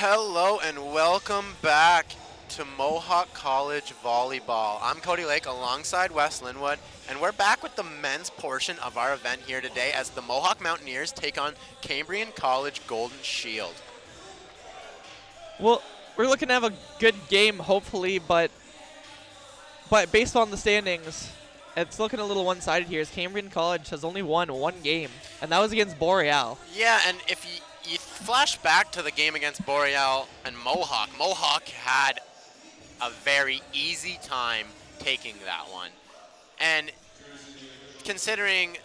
Hello and welcome back to Mohawk College Volleyball. I'm Cody Lake alongside Wes Linwood, and we're back with the men's portion of our event here today as the Mohawk Mountaineers take on Cambrian College Golden Shield. Well, we're looking to have a good game, hopefully, but based on the standings, it's looking a little one-sided here as Cambrian College has only won one game, and that was against Boreal. Yeah, and if you flash back to the game against Boreal and Mohawk had a very easy time taking that one. And considering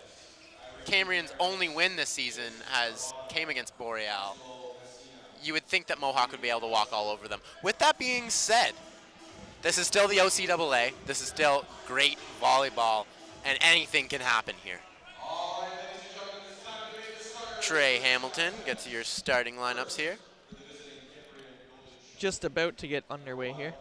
Cambrian's only win this season came against Boreal, you would think that Mohawk would be able to walk all over them. With that being said, this is still the OCAA. This is still great volleyball, and anything can happen here. Trey Hamilton gets your starting lineups here. Just about to get underway here.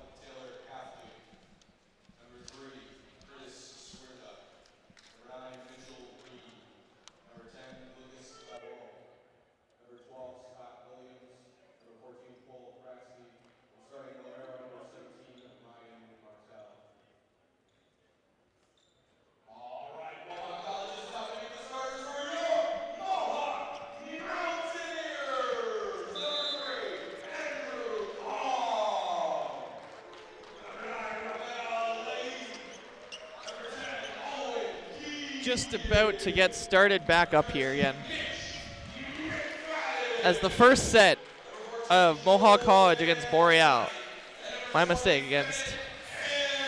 Just about to get started back up here again. As the first set of Mohawk College against Boreal. My mistake against.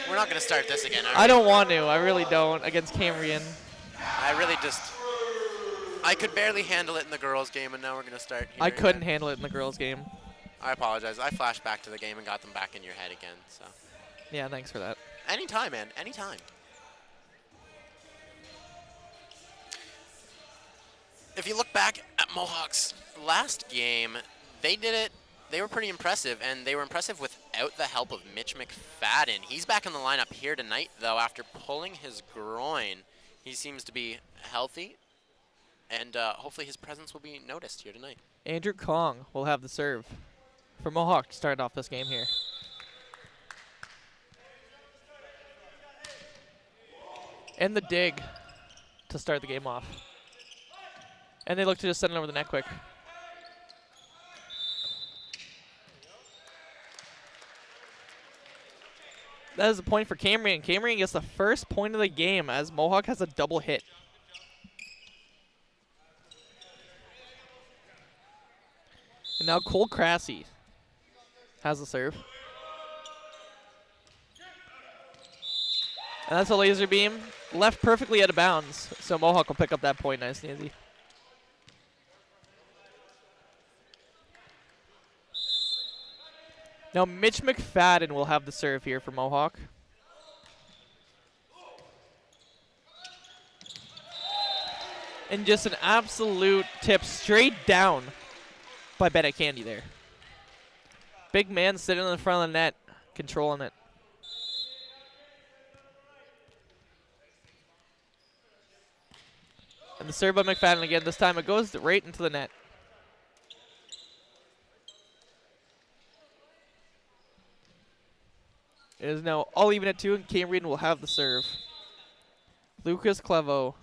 We're not going to start this again, are we? I don't want to. I really don't against Cambrian. I could barely handle it in the girls' game, and now we're going to start here I couldn't again. handle it in the girls' game. I apologize. I flashed back to the game and got them back in your head again. So Yeah, thanks for that. anytime, man. Anytime. If you look back at Mohawk's last game, they did it. They were pretty impressive, and they were impressive without the help of Mitch McFadden. He's back in the lineup here tonight, though, after pulling his groin. He seems to be healthy, and hopefully his presence will be noticed here tonight. Andrew Kong will have the serve for Mohawk to start off this game here. And the dig to start the game off. And they look to just send it over the net quick. That is a point for Cambrian. Cambrian gets the first point of the game as Mohawk has a double hit. And now Cole Crassy has the serve. And that's a laser beam. Left perfectly out of bounds. So Mohawk will pick up that point nice and easy. Now Mitch McFadden will have the serve here for Mohawk. And just an absolute tip straight down by Bennett Candy there. Big man sitting in the front of the net, controlling it. And the serve by McFadden again. This time it goes right into the net. It is now all even at 2, and Cambrian will have the serve. Lucas Clevo.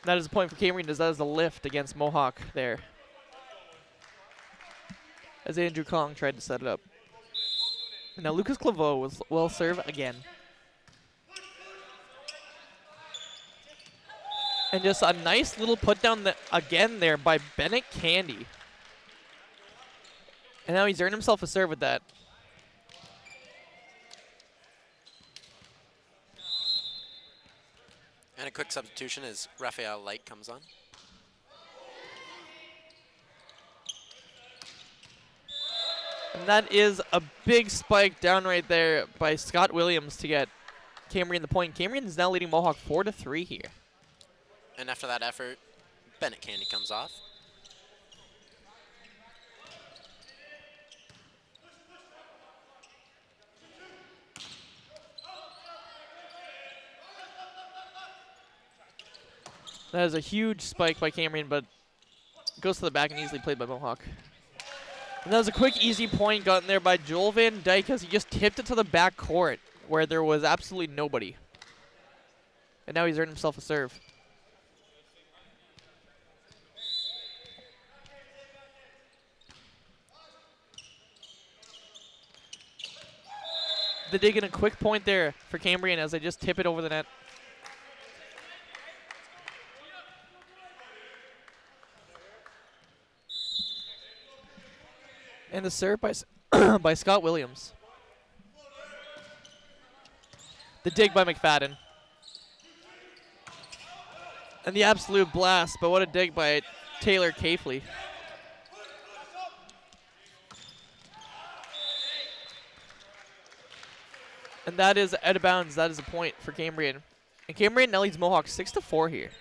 That is a point for Cambrian, as that is a lift against Mohawk there. As Andrew Kong tried to set it up. Now Lucas Clevo will serve again. And just a nice little put down again there by Bennett Candy. And now he's earned himself a serve with that. And a quick substitution as Raphael Light comes on. And that is a big spike down right there by Scott Williams to get Cambrian the point. Cambrian is now leading Mohawk 4-3 here. And after that effort, Bennett Candy comes off. That is a huge spike by Cambrian, but goes to the back and easily played by Mohawk. And that was a quick, easy point gotten there by Joel Van Dyke as he just tipped it to the back court where there was absolutely nobody. And now he's earned himself a serve. The dig in a quick point there for Cambrian as they just tip it over the net. And the serve by, by Scott Williams. The dig by McFadden. And the absolute blast, but what a dig by Taylor Cafley. And that is out of bounds. That is a point for Cambrian. And Cambrian now leads Mohawk 6-4 here.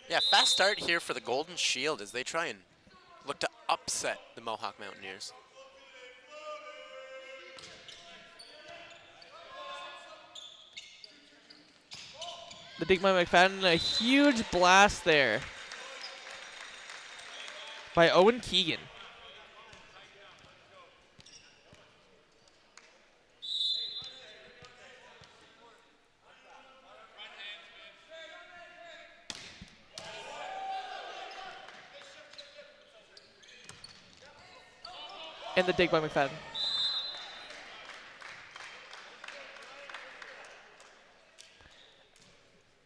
Yeah, fast start here for the Golden Shield as they try and look to upset the Mohawk Mountaineers. The dig by McFadden, a huge blast there by Owen Keegan. And the dig by McFadden.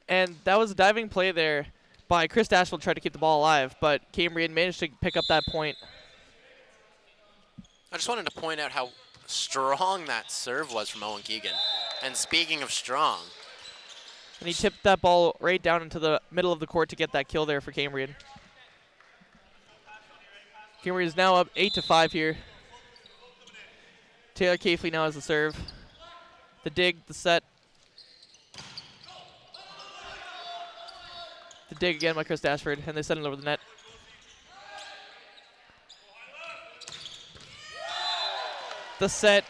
And that was a diving play there by Chris Dashville, tried to keep the ball alive, but Cambrian managed to pick up that point. I just wanted to point out how strong that serve was from Owen Keegan. And speaking of strong. And he tipped that ball right down into the middle of the court to get that kill there for Cambrian. Cambrian is now up 8-5 here. Taylor Cafley now has the serve. The dig, the set. The dig again by Chris Dashford, and they send it over the net. The set,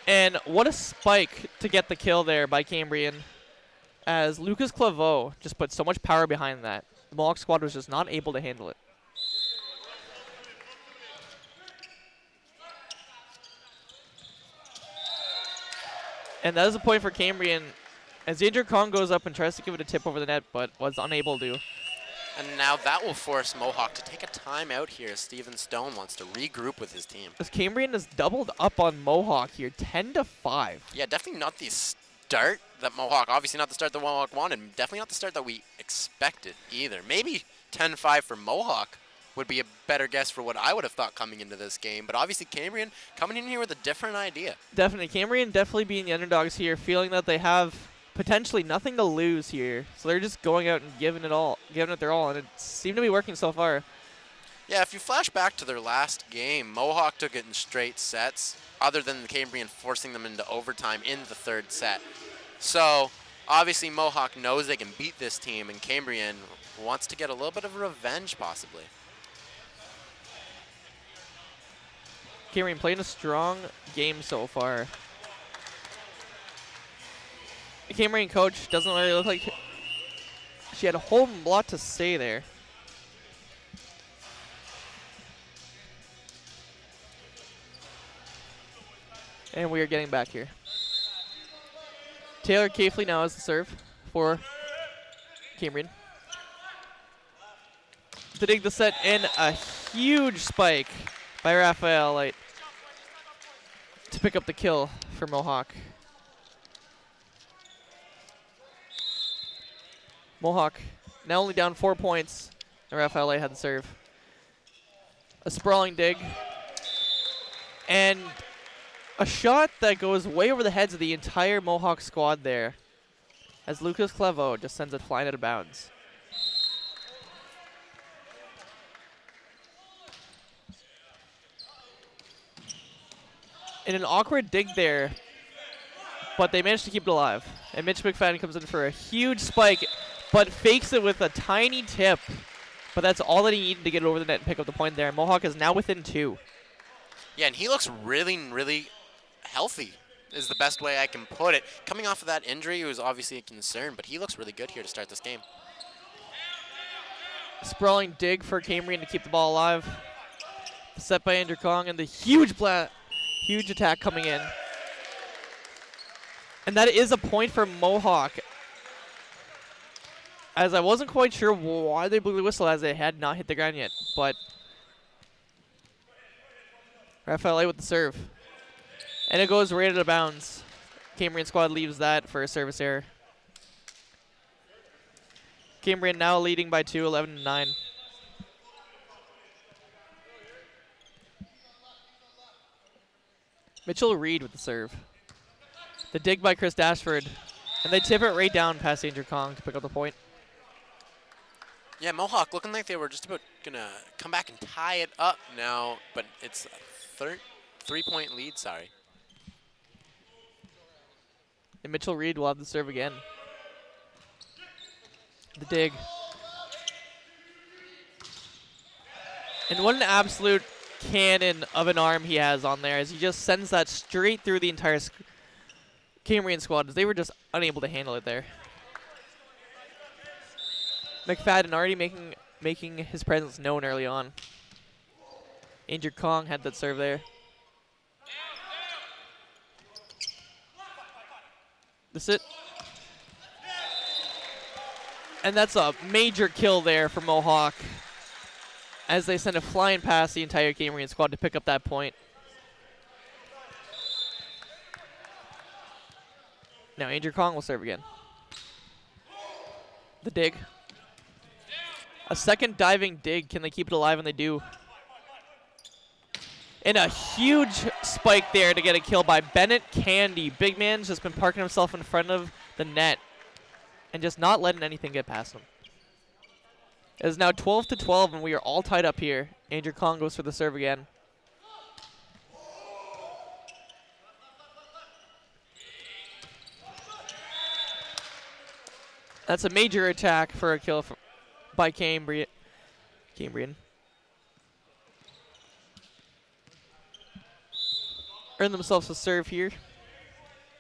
and what a spike to get the kill there by Cambrian, as Lucas Claveau just put so much power behind that. The Mohawk squad was just not able to handle it. And that is a point for Cambrian as Andrew Kong goes up and tries to give it a tip over the net, but was unable to. And now that will force Mohawk to take a timeout here as Steven Stone wants to regroup with his team. As Cambrian has doubled up on Mohawk here, 10-5. Yeah, definitely not the start that Mohawk, obviously not the start that Mohawk wanted, definitely not the start that we expected either. Maybe 10-5 for Mohawk would be a better guess for what I would have thought coming into this game, but obviously Cambrian coming in here with a different idea. Definitely, Cambrian definitely being the underdogs here, feeling that they have potentially nothing to lose here. So they're just going out and giving it their all, and it seemed to be working so far. Yeah, if you flash back to their last game, Mohawk took it in straight sets, other than the Cambrian forcing them into overtime in the third set. So obviously Mohawk knows they can beat this team, and Cambrian wants to get a little bit of revenge possibly. Cambrian playing a strong game so far. The Cambrian coach doesn't really look like she had a whole lot to say there. And we are getting back here. Taylor Cafley now has the serve for Cambrian. To dig the set in, a huge spike by Raphael Light to pick up the kill for Mohawk. Mohawk now only down 4 points, and Raphael Light had the serve. A sprawling dig, and a shot that goes way over the heads of the entire Mohawk squad there, as Lucas Claveau just sends it flying out of bounds. In an awkward dig there, but they managed to keep it alive. And Mitch McFadden comes in for a huge spike, but fakes it with a tiny tip. But that's all that he needed to get it over the net and pick up the point there. Mohawk is now within 2. Yeah, and he looks really, really healthy is the best way I can put it. Coming off of that injury, it was obviously a concern, but he looks really good here to start this game. Sprawling dig for Cambrian to keep the ball alive. Set by Andrew Kong, and the huge attack coming in. And that is a point for Mohawk. As I wasn't quite sure why they blew the whistle as they had not hit the ground yet, but Rafael with the serve. And it goes right out of bounds. Cambrian squad leaves that for a service error. Cambrian now leading by 2, 11-9. Mitchell Reed with the serve. The dig by Chris Dashford. And they tip it right down past Andrew Kong to pick up the point. Yeah, Mohawk looking like they were just about going to come back and tie it up now, but it's a 3-point lead, sorry. And Mitchell Reed will have the serve again. The dig. And what an absolute cannon of an arm he has on there as he just sends that straight through the entire Cambrian squad as they were just unable to handle it there. McFadden already making his presence known early on. Andrew Kong had that serve there. That's it. And that's a major kill there for Mohawk as they send a flying past the entire Cambrian squad to pick up that point. Now Andrew Kong will serve again. The dig. A second diving dig. Can they keep it alive? And they do. And a huge spike there to get a kill by Bennett Candy. Big man's just been parking himself in front of the net and just not letting anything get past him. It is now 12-12, and we are all tied up here. Andrew Kong goes for the serve again. That's a major attack for a kill by Cambrian. Earn themselves a serve here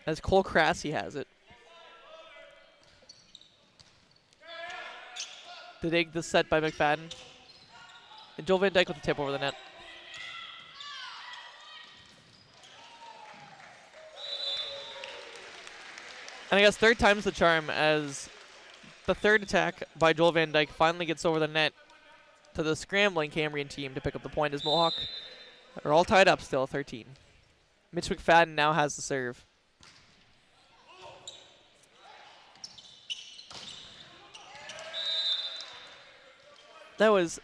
as Cole Crassy has it. The dig, the set by McFadden. And Joel Van Dyke with the tip over the net. And I guess third time's the charm as the third attack by Joel Van Dyke finally gets over the net to the scrambling Cambrian team to pick up the point as Mohawk are all tied up still, 13. Mitch McFadden now has the serve. That was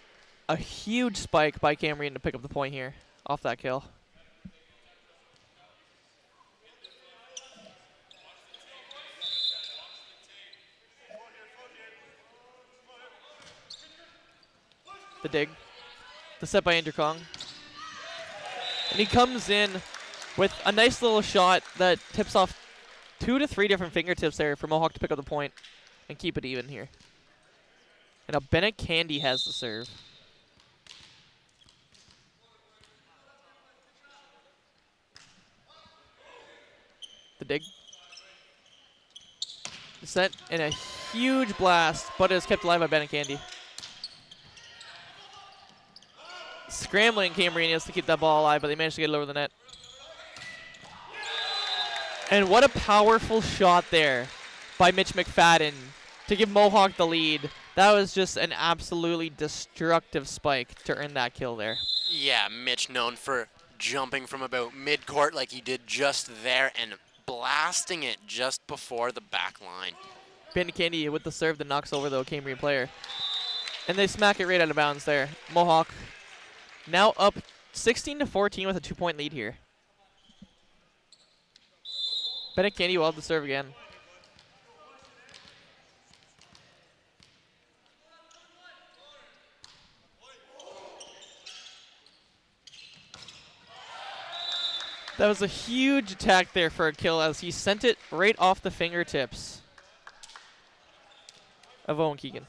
a huge spike by Cambrian to pick up the point here off that kill. The dig. The set by Andrew Kong. And he comes in with a nice little shot that tips off 2 to 3 different fingertips there for Mohawk to pick up the point and keep it even here. And now Bennett Candy has the serve. The dig. The set and a huge blast, but it is kept alive by Bennett Candy. Scrambling Cambrian has to keep that ball alive, but they managed to get it over the net. And what a powerful shot there by Mitch McFadden to give Mohawk the lead. That was just an absolutely destructive spike to earn that kill there. Yeah, Mitch known for jumping from about mid-court like he did just there and blasting it just before the back line. Bennett Candy with the serve that knocks over the Cambrian player. And they smack it right out of bounds there. Mohawk now up 16-14 with a 2-point lead here. Bennett Candy will have the serve again. That was a huge attack there for a kill as he sent it right off the fingertips of Owen Keegan.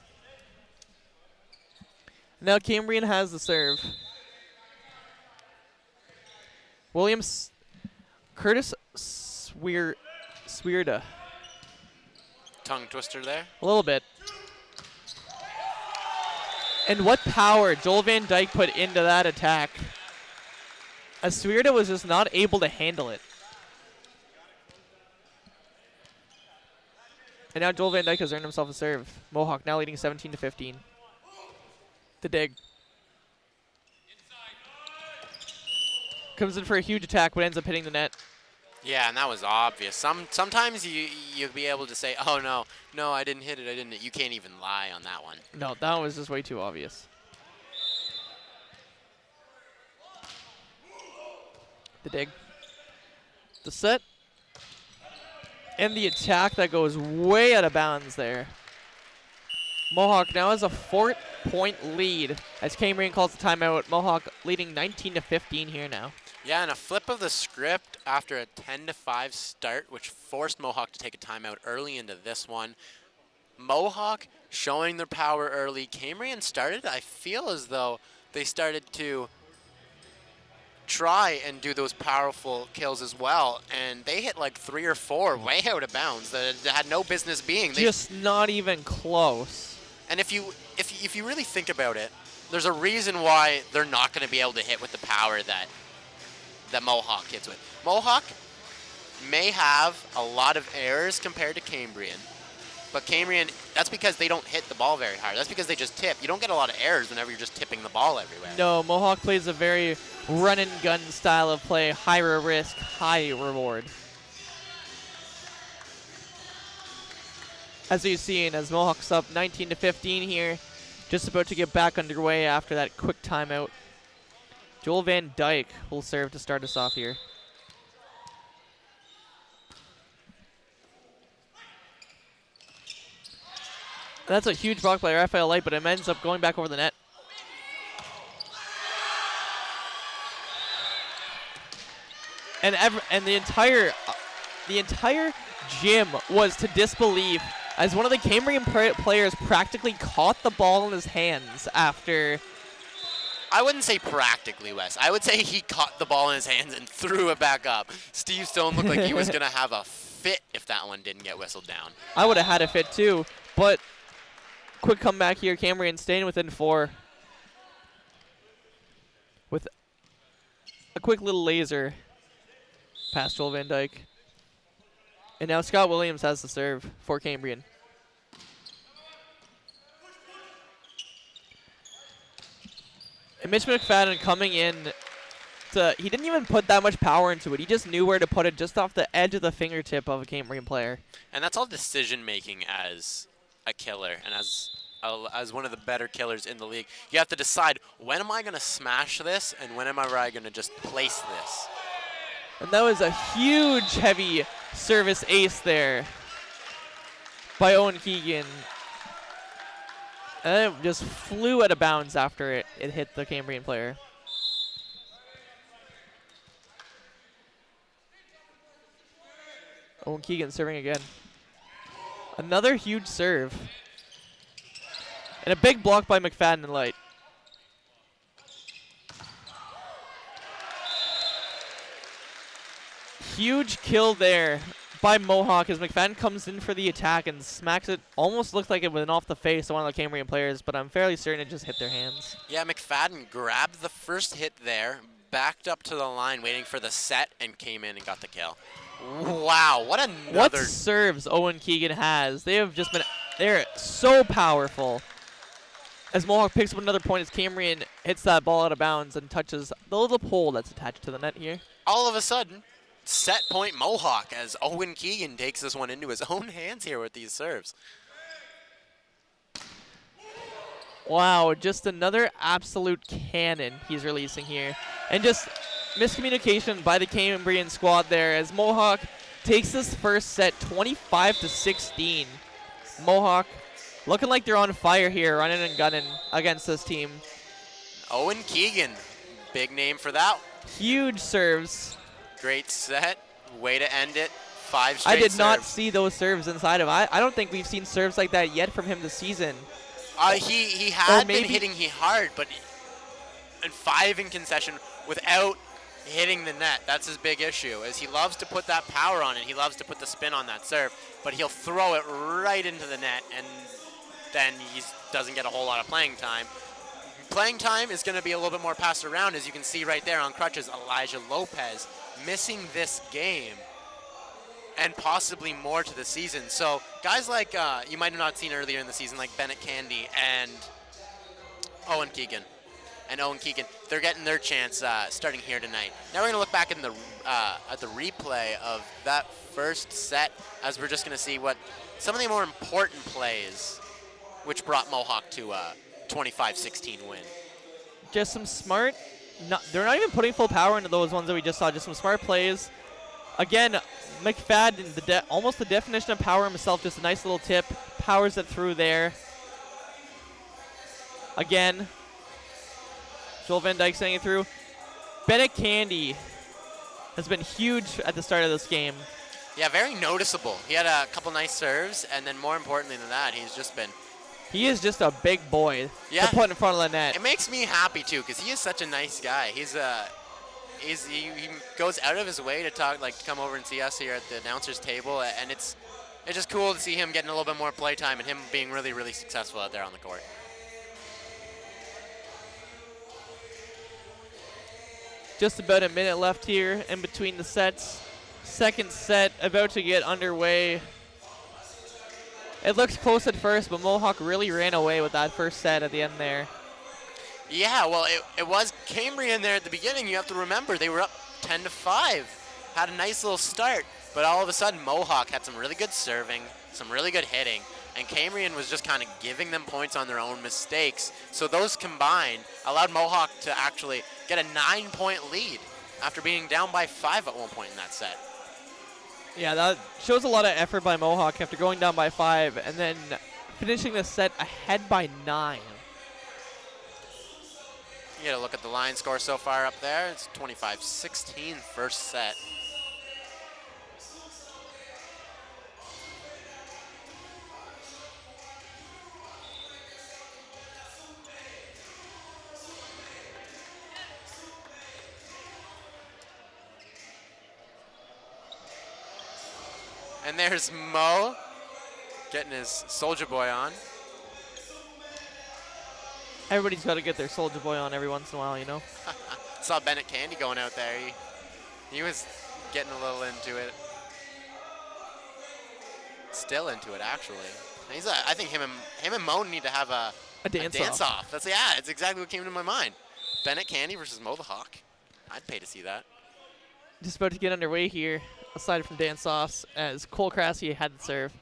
Now Cambrian has the serve. Curtis Swierda. Tongue twister there. A little bit. And what power Joel Van Dyke put into that attack. As Swierda was just not able to handle it. And now Joel Van Dyke has earned himself a serve. Mohawk now leading 17-15. The dig. Comes in for a huge attack, but ends up hitting the net. Yeah, and that was obvious. Sometimes you'll be able to say, oh, no, I didn't hit it, I didn't. You can't even lie on that one. No, that was just way too obvious. The dig. The set. And the attack that goes way out of bounds there. Mohawk now has a 4-point lead as Cambrian calls the timeout. Mohawk leading 19-15 here now. Yeah, and a flip of the script after a 10-5 start, which forced Mohawk to take a timeout early into this one. Mohawk showing their power early. Cambrian started, I feel as though they started to try and do those powerful kills as well, and they hit like 3 or 4 way out of bounds that had no business being. Just not even close. And if you really think about it, there's a reason why they're not going to be able to hit with the power that Mohawk hits with. Mohawk may have a lot of errors compared to Cambrian, but Cambrian, that's because they don't hit the ball very hard. That's because they just tip. You don't get a lot of errors whenever you're just tipping the ball everywhere. No, Mohawk plays a very run-and-gun style of play, higher risk, high reward. As you've seen, as Mohawk's up 19-15 here, just about to get back underway after that quick timeout. Joel Van Dyke will serve to start us off here. That's a huge block by Raphael Light, but it ends up going back over the net. And the entire gym was to disbelief as one of the Cambrian players practically caught the ball in his hands after. I wouldn't say practically, Wes. I would say he caught the ball in his hands and threw it back up. Steve Stone looked like he was going to have a fit if that one didn't get whistled down. I would have had a fit too, but quick comeback here. Cambrian staying within 4 with a quick little laser past Joel Van Dyke. And now Scott Williams has the serve for Cambrian. And Mitch McFadden coming in, he didn't even put that much power into it. He just knew where to put it just off the edge of the fingertip of a Cambrian player. And that's all decision making as a killer and as one of the better killers in the league. You have to decide, when am I going to smash this and when am I going to just place this? And that was a huge heavy service ace there by Owen Keegan. And it just flew out of bounds after it hit the Cambrian player. Owen Keegan serving again. Another huge serve. And a big block by McFadden and Light. Huge kill there by Mohawk as McFadden comes in for the attack and smacks it. Almost looked like it went off the face of one of the Cambrian players, but I'm fairly certain it just hit their hands. Yeah, McFadden grabbed the first hit there, backed up to the line waiting for the set, and came in and got the kill. Wow, what another... What serves Owen Keegan has. They have just been... They're so powerful. As Mohawk picks up another point as Cambrian hits that ball out of bounds and touches the little pole that's attached to the net here. All of a sudden, set point Mohawk as Owen Keegan takes this one into his own hands here with these serves. Wow, just another absolute cannon he's releasing here. And just miscommunication by the Cambrian squad there as Mohawk takes this first set 25-16. Mohawk looking like they're on fire here, running and gunning against this team. Owen Keegan, big name for that. Huge serves. Great set, way to end it. 5 straight I did not serves. see those serves inside of. I don't think we've seen serves like that yet from him this season. He had been hitting he hard, but and 5 in concession without hitting the net. That's his big issue, is he loves to put that power on it. He loves to put the spin on that serve, but he'll throw it right into the net, and then he doesn't get a whole lot of playing time. Playing time is going to be a little bit more passed around, as you can see right there on crutches. Elijah Lopez missing this game and possibly more to the season. So guys like you might have not seen earlier in the season, like Bennett Candy and Owen Keegan. They're getting their chance starting here tonight. Now we're going to look back in the at the replay of that first set, as we're just going to see what some of the more important plays which brought Mohawk to a 25-16 win. Just some smart, they're not even putting full power into those ones that we just saw, just some smart plays. Again, McFadden, almost the definition of power himself, just a nice little tip, powers it through there. Again, Joel Van Dyke sending it through. Bennett Candy has been huge at the start of this game. Yeah, very noticeable. He had a couple nice serves, and then more importantly than that, he is just a big boy to put in front of the net. It makes me happy too, because he is such a nice guy. He goes out of his way to talk, to come over and see us here at the announcers table, and it's just cool to see him getting a little bit more play time and him being really, really successful out there on the court. Just about a minute left here in between the sets. Second set about to get underway. It looks close at first, but Mohawk really ran away with that first set at the end there. Yeah, well, it was Cambrian there at the beginning. You have to remember, they were up 10-5. Had a nice little start, but all of a sudden Mohawk had some really good serving, some really good hitting, and Cambrian was just kind of giving them points on their own mistakes. So those combined allowed Mohawk to actually get a 9-point lead after being down by 5 at one point in that set. Yeah, that shows a lot of effort by Mohawk after going down by 5 and then finishing the set ahead by 9. You get a look at the line score so far up there. It's 25-16 first set. And there's Mo getting his Soldier Boy on. Everybody's got to get their Soldier Boy on every once in a while, you know. Saw Bennett Candy going out there. He was getting a little into it. Still into it, actually. I think him and Mo need to have a dance off. It's exactly what came to my mind. Bennett Candy versus Mohawk. I'd pay to see that. Just about to get underway here, aside from dance-offs, as Cole Crassie had the serve.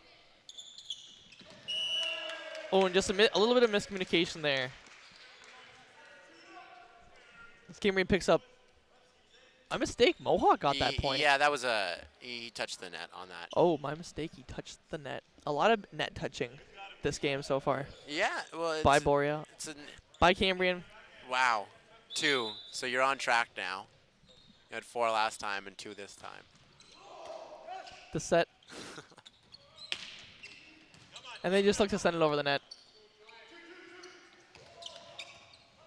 Oh, and just a little bit of miscommunication there. This Cambrian picks up a mistake. Mohawk got that point. Yeah, that was he touched the net on that. Oh, my mistake. He touched the net. A lot of net touching this game so far. Yeah, well, by Boreal. By Cambrian. Wow. 2. So you're on track now. You had 4 last time and 2 this time. The set. And they just look to send it over the net.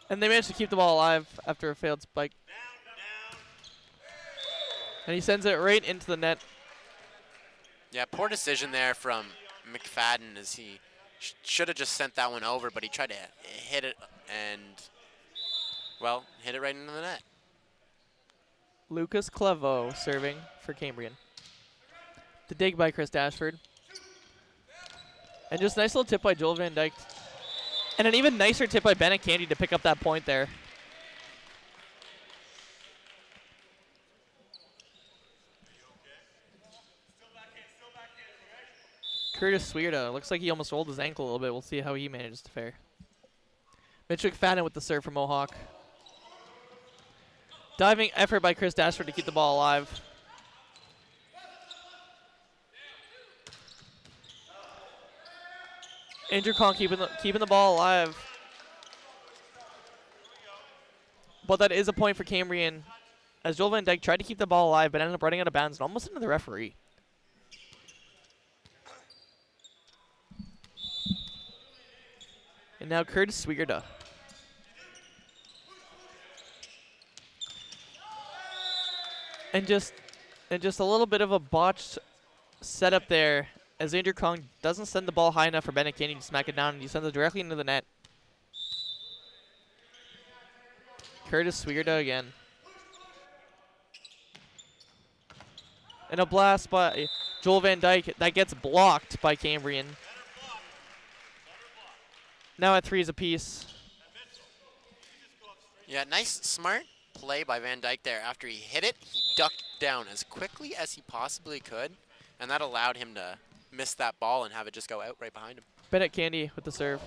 And they managed to keep the ball alive after a failed spike. And he sends it right into the net. Yeah, poor decision there from McFadden, as he should have just sent that one over, but he tried to hit it and, well, hit it right into the net. Lucas Clevo serving for Cambrian. The dig by Chris Dashford. And just nice little tip by Joel Van Dyke. And an even nicer tip by Bennett Candy to pick up that point there. Curtis Swierda. Looks like he almost rolled his ankle a little bit. We'll see how he manages to fare. Mitch McFadden with the serve for Mohawk. Diving effort by Chris Dashford to keep the ball alive. Andrew Kong keeping the ball alive. But that is a point for Cambrian, as Joel Van Dyke tried to keep the ball alive, but ended up running out of bounds and almost into the referee. And now Curtis Swierda. And just a little bit of a botched setup there as Andrew Kong doesn't send the ball high enough for Bennett Candy to smack it down, and he sends it directly into the net. Curtis Swierda again. And a blast by Joel Van Dyke that gets blocked by Cambrian. Now at 3s apiece. Yeah, nice, smart play by Van Dyke there. After he hit it, he ducked down as quickly as he possibly could, and that allowed him to miss that ball and have it just go out right behind him. Bennett Candy with the serve.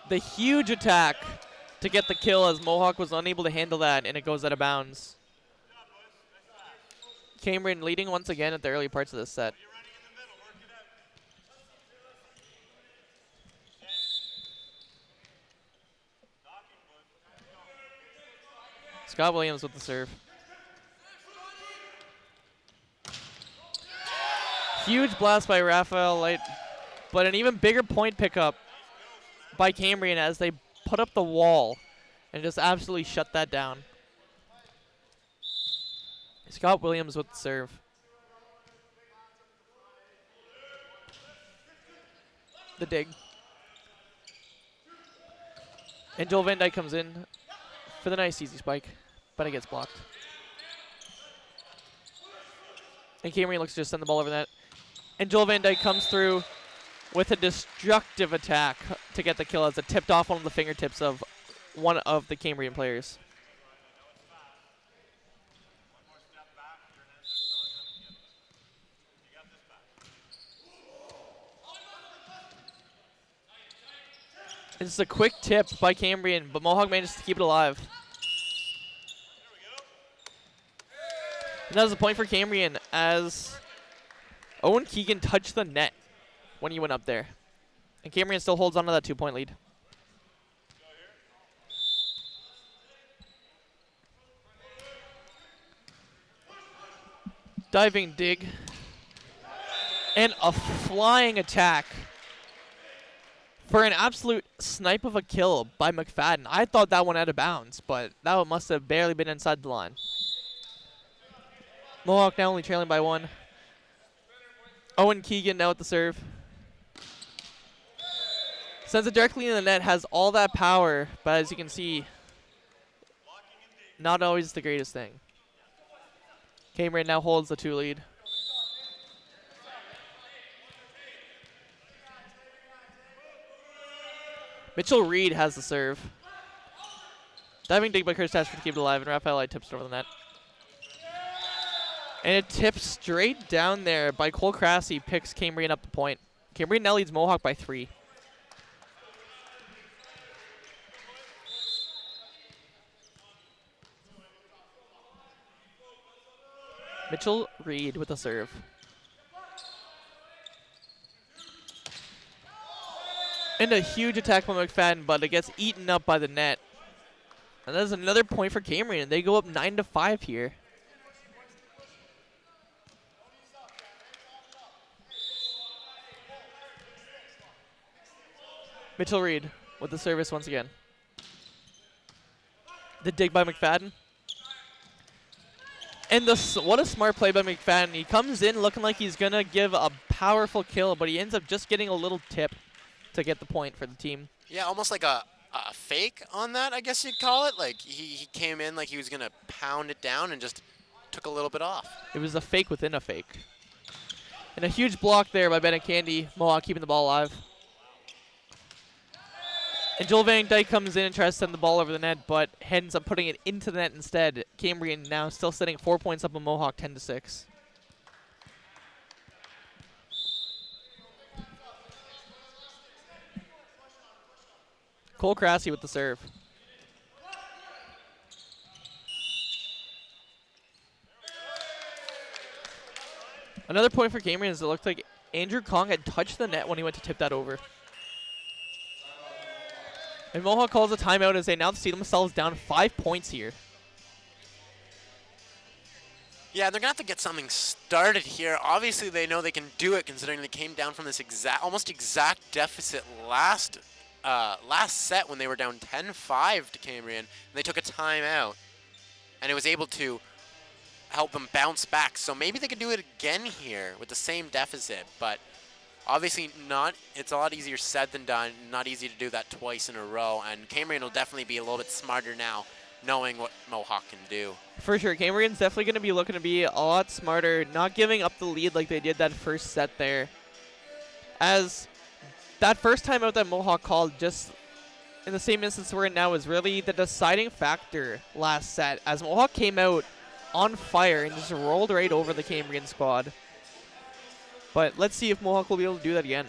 The huge attack to get the kill as Mohawk was unable to handle that, and it goes out of bounds. Cambrian leading once again at the early parts of this set. Scott Williams with the serve. Huge blast by Raphael Light, but an even bigger point pickup by Cambrian as they put up the wall and just absolutely shut that down. Scott Williams with the serve. The dig. And Joel Van Dyke comes in for the nice easy spike, but it gets blocked. And Cambrian looks to just send the ball over that. And Joel Van Dyke comes through with a destructive attack to get the kill as it tipped off one of the fingertips of one of the Cambrian players. This is a quick tip by Cambrian, but Mohawk manages to keep it alive. And that was a point for Cambrian as Owen Keegan touched the net when he went up there. And Cambrian still holds on to that 2-point lead. Diving dig. And a flying attack for an absolute snipe of a kill by McFadden. I thought that one out of bounds, but that one must have barely been inside the line. Mohawk now only trailing by 1. Owen Keegan now at the serve. Sends it directly in the net, has all that power, but as you can see, not always the greatest thing. Cambrian now holds the 2 lead. Mitchell Reed has the serve. Diving dig by Curtis Tashford to keep it alive, and Raphael Light tips it over the net. And it tips straight down there by Cole Crassy, picks Cambrian up the point. Cambrian now leads Mohawk by 3. Mitchell Reed with the serve. And a huge attack by McFadden, but it gets eaten up by the net. And that is another point for Cambrian. They go up 9-5 here. Mitchell Reed with the service once again. The dig by McFadden. And what a smart play by McFadden. He comes in looking like he's going to give a powerful kill, but he ends up just getting a little tip to get the point for the team. Yeah, almost like a fake on that, I guess you'd call it. Like he came in like he was going to pound it down and just took a little bit off. It was a fake within a fake. And a huge block there by Bennett Candy. Mohawk keeping the ball alive. And Joel Van Dyke comes in and tries to send the ball over the net, but ends up putting it into the net instead. Cambrian now still sitting 4 points up on Mohawk, 10-6. Cole Crassy with the serve. Another point for Cambrian is it looked like Andrew Kong had touched the net when he went to tip that over. And Mohawk calls a timeout as they now see themselves down 5 points here. Yeah, they're going to have to get something started here. Obviously, they know they can do it considering they came down from this almost exact deficit last last set when they were down 10-5 to Cambrian, and they took a timeout, and it was able to help them bounce back. So maybe they could do it again here with the same deficit, but obviously not. It's a lot easier said than done. Not easy to do that twice in a row, and Cambrian will definitely be a little bit smarter now, knowing what Mohawk can do. For sure, Cambrian's definitely going to be looking to be a lot smarter, not giving up the lead like they did that first set there. As that first timeout that Mohawk called, just in the same instance we're in now, is really the deciding factor last set, as Mohawk came out on fire and just rolled right over the Cambrian squad. But let's see if Mohawk will be able to do that again.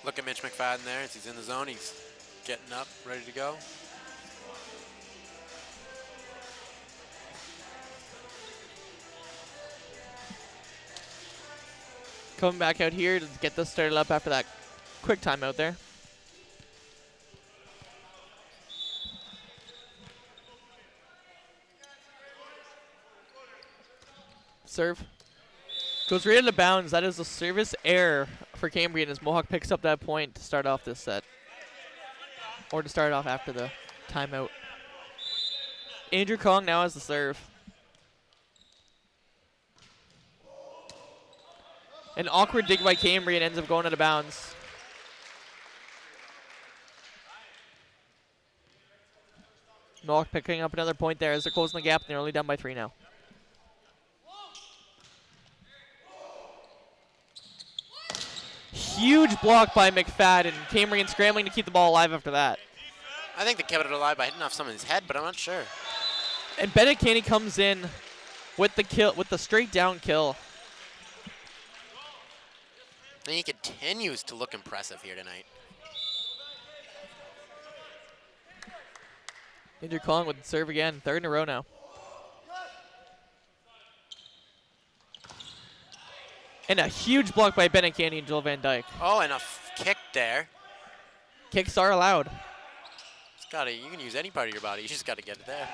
Look at Mitch McFadden there as he's in the zone. He's getting up, ready to go. Coming back out here to get this started up after that quick timeout there. Serve. Goes right into bounds. That is a service error for Cambrian as Mohawk picks up that point to start off this set. Or to start off after the timeout. Andrew Kong now has the serve. An awkward dig by Cambrian ends up going out of bounds. Mohawk picking up another point there as they're closing the gap, and they're only down by 3 now. Huge block by McFadden. Cambrian scrambling to keep the ball alive after that. I think they kept it alive by hitting off someone's head, but I'm not sure. And Bennett Caney comes in with the kill, with the straight down kill. And he continues to look impressive here tonight. Andrew Kong with the serve again, 3rd in a row now. And a huge block by Bennett Caney and Joel Van Dyke. Oh, and a kick there. Kicks are allowed. You can use any part of your body. You just got to get it there.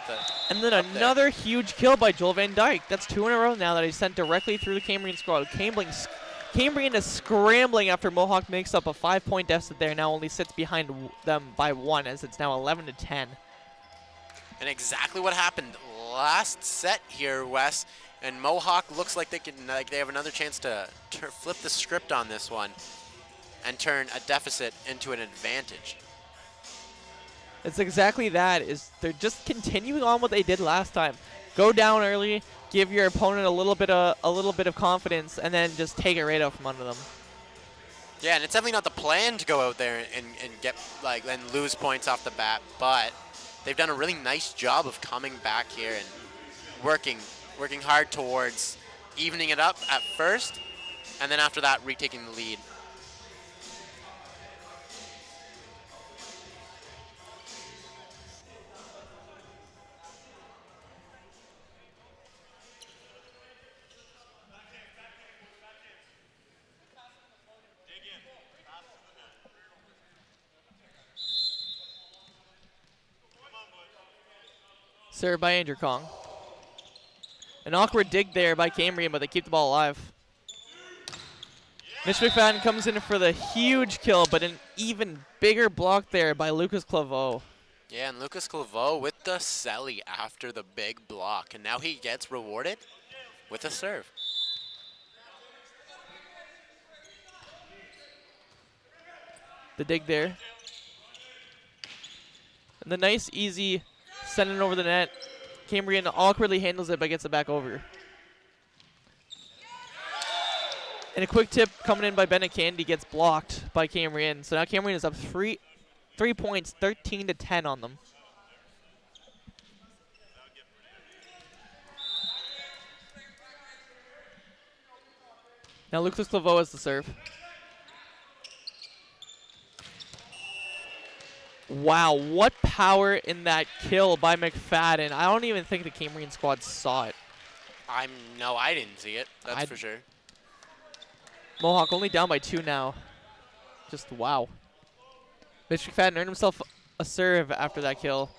And then another huge kill by Joel Van Dyke. That's 2 in a row now that he's sent directly through the Cambrian squad. Cambrian is scrambling after Mohawk makes up a 5-point deficit there. Now only sits behind them by 1 as it's now 11-10. And exactly what happened last set here, Wes. And Mohawk looks like they have another chance to flip the script on this one and turn a deficit into an advantage. It's exactly that. They're just continuing on what they did last time. Go down early, give your opponent a little bit of confidence, and then just take it right out from under them. Yeah, and it's definitely not the plan to go out there and get and lose points off the bat, but they've done a really nice job of coming back here and working hard towards evening it up at first, and then after that, retaking the lead. Served by Andrew Kong. An awkward dig there by Cambrian, but they keep the ball alive. Mitch McFadden comes in for the huge kill, but an even bigger block there by Lucas Claveau. Yeah, and Lucas Claveau with the celly after the big block, and now he gets rewarded with a serve. The dig there. And the nice, easy sending it over the net. Cambrian awkwardly handles it, but gets it back over. And a quick tip coming in by Bennett Candy gets blocked by Cambrian. So now Cambrian is up 3 points, 13-10 on them. Now Lucas Claveau has the serve. Wow, what power in that kill by McFadden. I don't even think the Cambrian squad saw it. No, I didn't see it. That's for sure. Mohawk only down by 2 now. Just wow. Mitch McFadden earned himself a serve after that kill.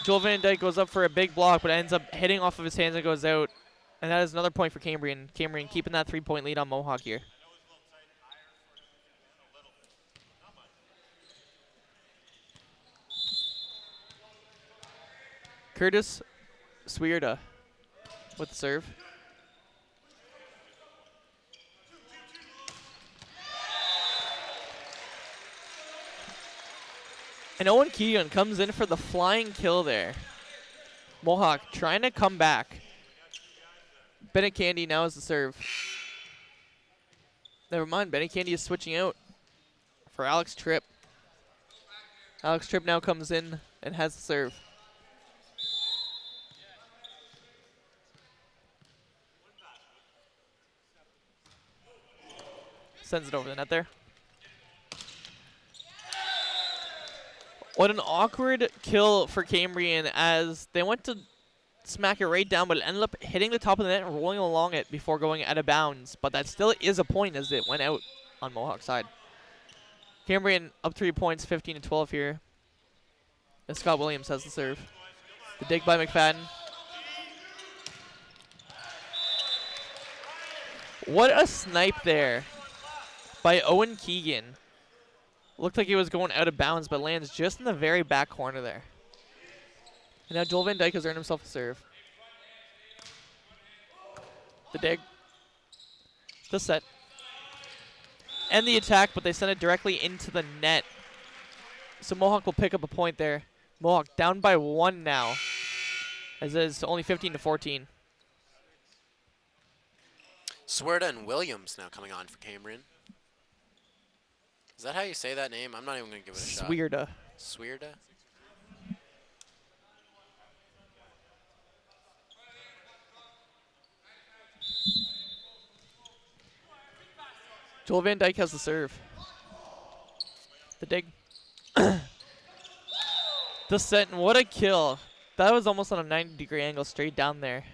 Joel Van Dyke goes up for a big block, but ends up hitting off of his hands and goes out. And that is another point for Cambrian. Cambrian keeping that 3-point lead on Mohawk here. Curtis Swierda with the serve. And Owen Keegan comes in for the flying kill there. Mohawk trying to come back. Bennett Candy now is the serve. Never mind, Bennett Candy is switching out for Alex Tripp. Alex Tripp now comes in and has the serve. Sends it over the net there. What an awkward kill for Cambrian as they went to smack it right down, but it ended up hitting the top of the net and rolling along it before going out of bounds. But that still is a point as it went out on Mohawk side. Cambrian up 3 points, 15-12 here. And Scott Williams has the serve. The dig by McFadden. What a snipe there by Owen Keegan. Looked like he was going out of bounds, but lands just in the very back corner there. And now Joel Van Dyke has earned himself a serve. The dig. The set. And the attack, but they send it directly into the net. So Mohawk will pick up a point there. Mohawk down by 1 now, as it is only 15-14. Swerda and Williams now coming on for Cambrian. Is that how you say that name? I'm not even going to give it a shot. Swierda. Swierda? Joel Van Dyke has the serve. The dig. The set, and what a kill. That was almost on a 90-degree angle straight down there.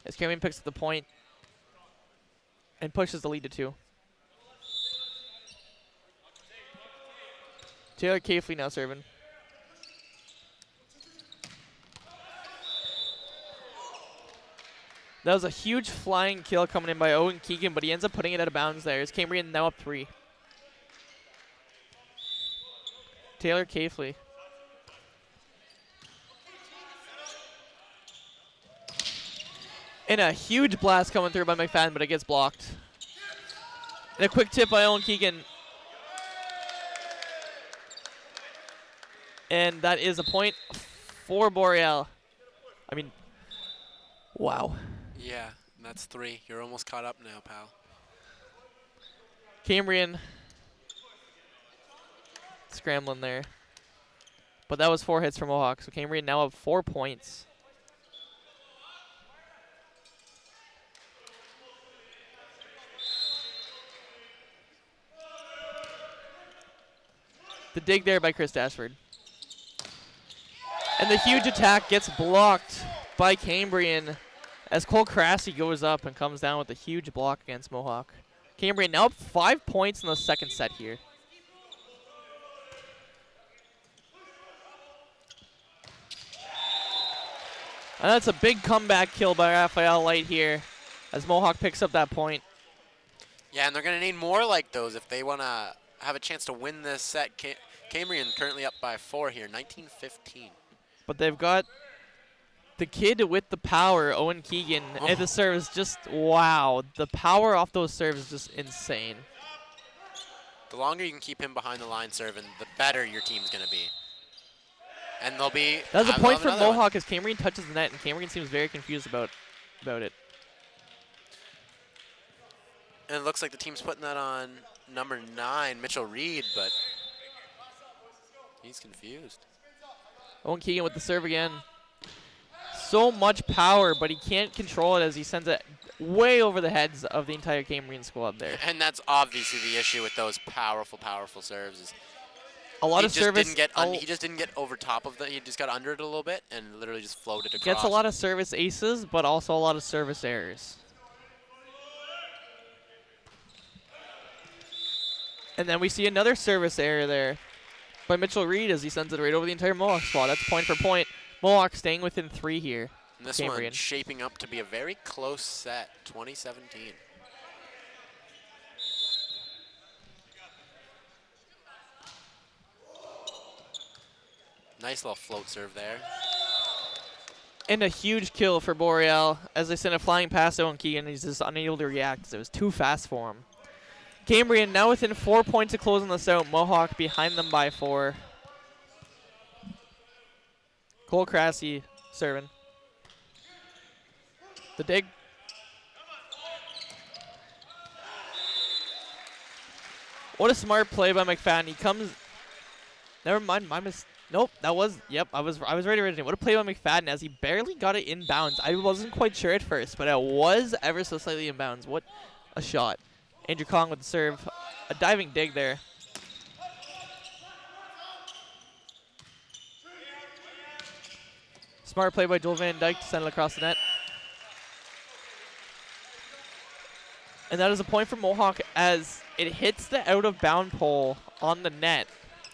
As Cambrian picks up the point and pushes the lead to 2. Taylor Cafley now serving. That was a huge flying kill coming in by Owen Keegan, but he ends up putting it out of bounds there. Is Cambrian now up 3. Taylor Cafley. And a huge blast coming through by McFadden, but it gets blocked. And a quick tip by Owen Keegan. And that is a point for Boreal. I mean, wow. Yeah, and that's 3. You're almost caught up now, pal. Cambrian scrambling there. But that was 4 hits for Mohawk, so Cambrian now have 4 points. The dig there by Chris Dashford. And the huge attack gets blocked by Cambrian as Cole Crassy goes up and comes down with a huge block against Mohawk. Cambrian now up 5 points in the second set here. And that's a big comeback kill by Raphael Light here as Mohawk picks up that point. Yeah, and they're going to need more like those if they want to have a chance to win this set. Cambrian currently up by 4 here, 19-15. But they've got the kid with the power, Owen Keegan, and the serve is just, wow. The power off those serves is just insane. The longer you can keep him behind the line serving, the better your team's going to be. And they'll be... That's a point for Mohawk as Cambrian touches the net, and Cambrian seems very confused about it. And it looks like the team's putting that on number 9, Mitchell Reed, but he's confused. Owen Keegan with the serve again. So much power, but he can't control it as he sends it way over the heads of the entire Cambrian squad there. And that's obviously the issue with those powerful serves. Is a lot of service. He just didn't get over top of the. He just got under it a little bit and literally just floated across. Gets a lot of service aces, but also a lot of service errors. And then we see another service error there by Mitchell Reed as he sends it right over the entire Mohawk squad. That's point for point. Mohawk staying within 3 here. And this Cambrian. one shaping up to be a very close set, 2017. Nice little float serve there. And a huge kill for Boreal as they send a flying pass to Key, and he's just unable to react. It was too fast for him. Cambrian now within 4 points to close on this out. Mohawk behind them by 4. Cole Crassy serving. The dig. What a smart play by McFadden. He comes. Never mind. Nope. That was. Yep. I was ready originally. What a play by McFadden as he barely got it inbounds. I wasn't quite sure at first, but it was ever so slightly inbounds. What a shot. Andrew Kong with the serve. A diving dig there. Smart play by Joel Van Dyke to send it across the net. And that is a point for Mohawk as it hits the out-of-bound pole on the net.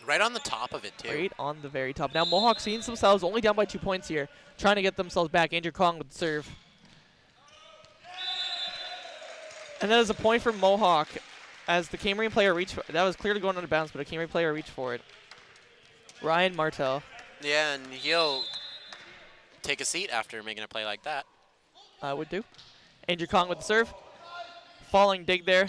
Right on the top of it, too. Right on the very top. Now Mohawk seeing themselves only down by 2 points here, trying to get themselves back. Andrew Kong with the serve. And that is a point for Mohawk as the Cambrian player reached for, that was clearly going out of bounds, but a Cambrian player reached for it. Ryan Martel. Yeah, and he'll take a seat after making a play like that. Would do. Andrew Kong with the serve. Falling dig there.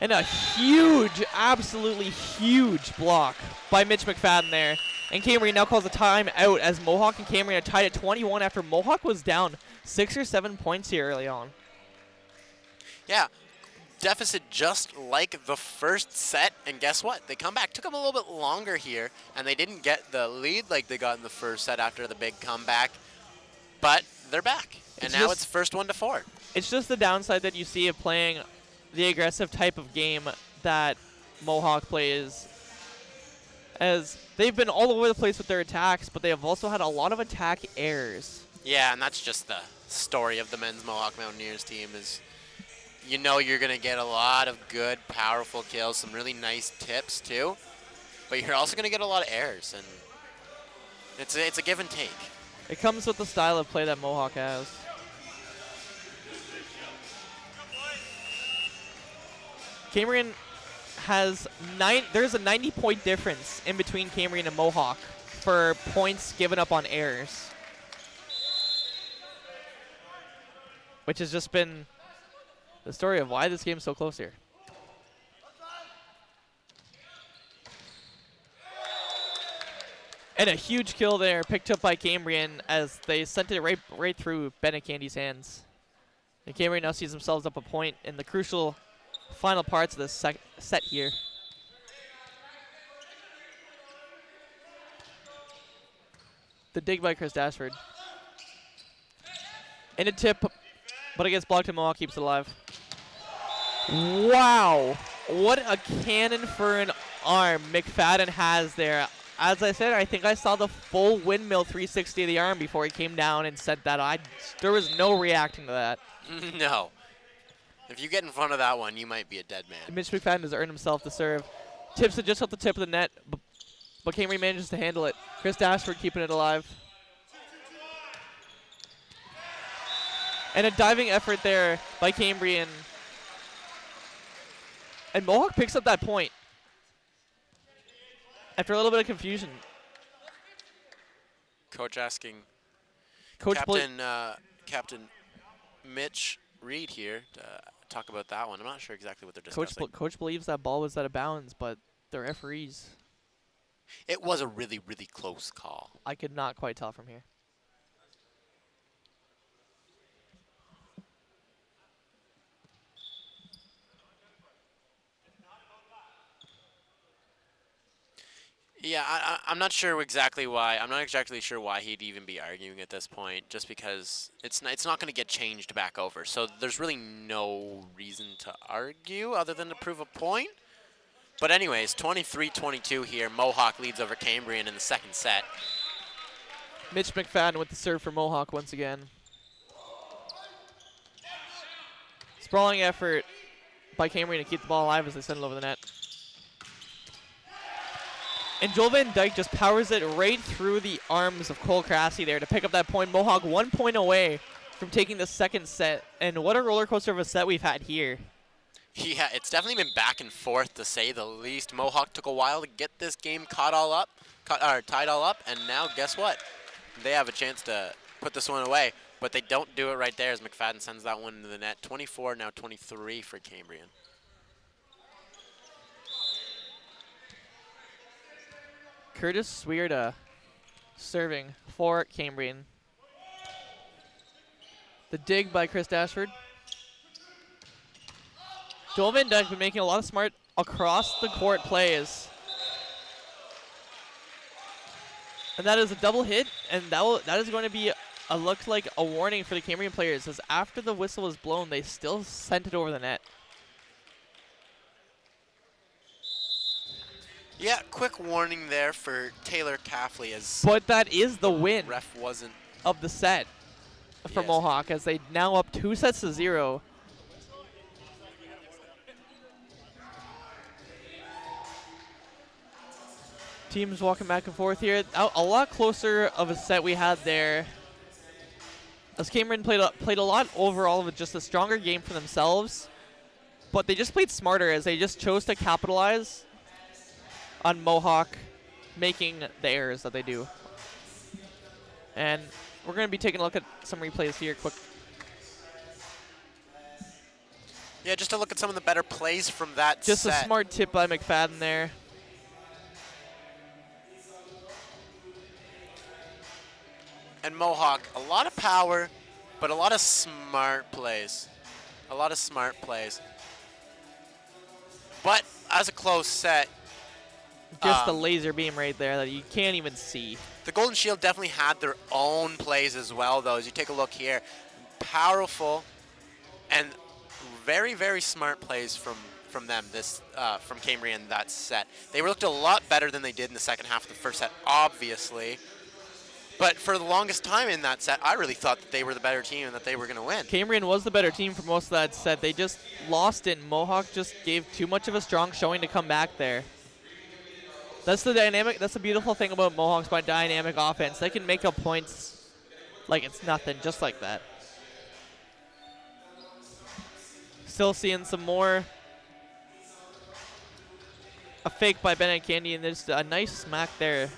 And a huge, absolutely huge block by Mitch McFadden there. And Cambrian now calls a timeout as Mohawk and Cambrian are tied at 21 after Mohawk was down 6 or 7 points here early on. Yeah, deficit just like the first set, and guess what? They come back. Took them a little bit longer here, and they didn't get the lead like they got in the first set after the big comeback, but they're back, and now it's first 1 to 4. It's just the downside that you see of playing the aggressive type of game that Mohawk plays, as they've been all over the place with their attacks, but they have also had a lot of attack errors. Yeah, and that's just the story of the men's Mohawk Mountaineers team is, you know, you're going to get a lot of good, powerful kills, some really nice tips too, but you're also going to get a lot of errors, and it's a give and take. It comes with the style of play that Mohawk has. Cambrian has there's a 90-point difference in between Cambrian and Mohawk for points given up on errors, which has just been the story of why this game's so close here. And a huge kill there picked up by Cambrian as they sent it right through Bennett Candy's hands. And Cambrian now sees themselves up a point in the crucial final parts of the set here. The dig by Chris Dashford. And a tip, but it gets blocked and Mohawk keeps it alive. Wow. What a cannon for an arm McFadden has there. As I said, I think I saw the full windmill 360 of the arm before he came down and sent that. There was no reacting to that. No. If you get in front of that one, you might be a dead man. And Mitch McFadden has earned himself the serve. Tips it just off the tip of the net, but Cambrian manages to handle it. Chris Dashford keeping it alive. And a diving effort there by Cambrian. And Mohawk picks up that point after a little bit of confusion. Coach asking Coach Captain Mitch Reed here to talk about that one. I'm not sure exactly what they're discussing. Coach believes that ball was out of bounds, but the referees. It was a really, really close call. I could not quite tell from here. Yeah, I'm not sure exactly why. I'm not exactly sure why he'd even be arguing at this point, just because it's not going to get changed back over. So there's really no reason to argue other than to prove a point. But anyways, 23-22 here. Mohawk leads over Cambrian in the second set. Mitch McFadden with the serve for Mohawk once again. Sprawling effort by Cambrian to keep the ball alive as they send it over the net. And Joel Van Dyke just powers it right through the arms of Cole Crassie there to pick up that point. Mohawk 1 point away from taking the second set. And what a roller coaster of a set we've had here. Yeah, it's definitely been back and forth to say the least. Mohawk took a while to get this game tied all up, and now guess what? They have a chance to put this one away, but they don't do it right there as McFadden sends that one into the net. 24, now 23 for Cambrian. Curtis Swierda serving for Cambrian. The dig by Chris Dashford. Joel Van Dyke been making a lot of smart across the court plays. And that is a double hit, and that is going to be looks like a warning for the Cambrian players, as after the whistle was blown, they still sent it over the net. Yeah, quick warning there for Taylor Caffley, as But that is the win ref wasn't of the set for Mohawk, as they now up 2-0. Teams walking back and forth here. A lot closer of a set we had there, as Cambrian played a lot overall with just a stronger game for themselves, but they just played smarter as they just chose to capitalize on Mohawk making the errors that they do. And we're going to be taking a look at some replays here quick. Yeah, just to look at some of the better plays from that Just set. a smart tip by McFadden there. And Mohawk, a lot of power, but a lot of smart plays. A lot of smart plays. But as a close set, Just a laser beam right there that you can't even see. the Golden Shield definitely had their own plays as well, though. As you take a look here, powerful and very, very smart plays from them, from Cambrian, that set. They looked a lot better than they did in the second half of the first set, obviously. But for the longest time in that set, I really thought that they were the better team and that they were going to win. Cambrian was the better team for most of that set. They just lost it. Mohawk just gave too much of a strong showing to come back there. That's the dynamic. That's the beautiful thing about Mohawks by dynamic offense. They can make up points like it's nothing, just like that. Still seeing some more. A fake by Bennett Candy, and there's a nice smack there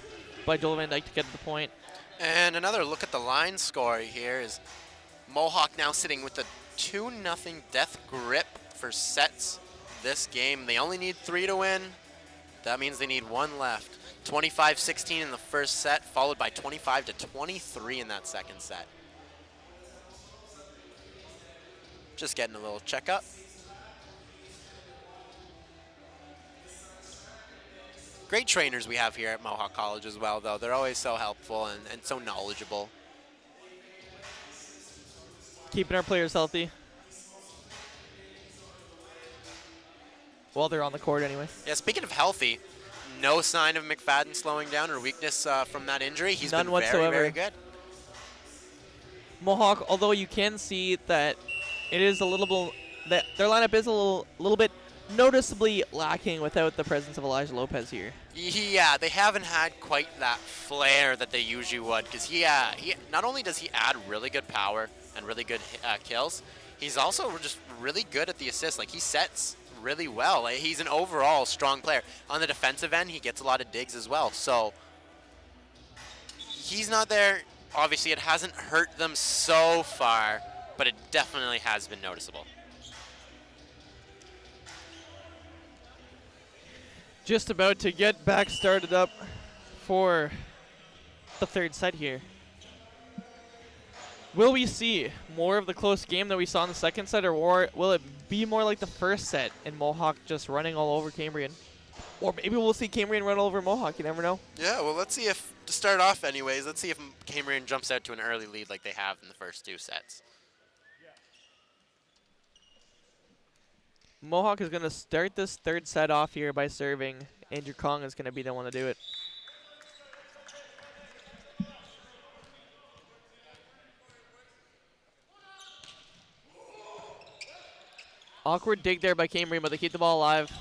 by Joel Van Dyke to get the point. And another look at the line score here is Mohawk now sitting with a 2-0 death grip for sets this game. They only need 3 to win. That means they need 1 left. 25-16 in the first set, followed by 25-23 in that second set. Just getting a little checkup. Great trainers we have here at Mohawk College as well, though. They're always so helpful and so knowledgeable. Keeping our players healthy. Well, they're on the court anyway. Yeah, speaking of healthy, no sign of McFadden slowing down or weakness from that injury. He's None been whatsoever. very, very good. Mohawk, although you can see that it is a little bit, that their lineup is a little bit noticeably lacking without the presence of Elijah Lopez here. Yeah, they haven't had quite that flair that they usually would, because he not only does he add really good power and really good kills, he's also just really good at the assists. Like, he sets really well. Like, he's an overall strong player. On the defensive end, he gets a lot of digs as well. So he's not there. Obviously, it hasn't hurt them so far, but it definitely has been noticeable. Just about to get back started up for the third set here. Will we see more of the close game that we saw in the second set, or will it be more like the first set and Mohawk just running all over Cambrian? Or maybe we'll see Cambrian run all over Mohawk, you never know. Yeah, well, let's see if, to start off anyways, let's see if Cambrian jumps out to an early lead like they have in the first 2 sets. Mohawk is going to start this third set off here by serving. Andrew Kong is going to be the one to do it. Awkward dig there by Cambrian, but they keep the ball alive.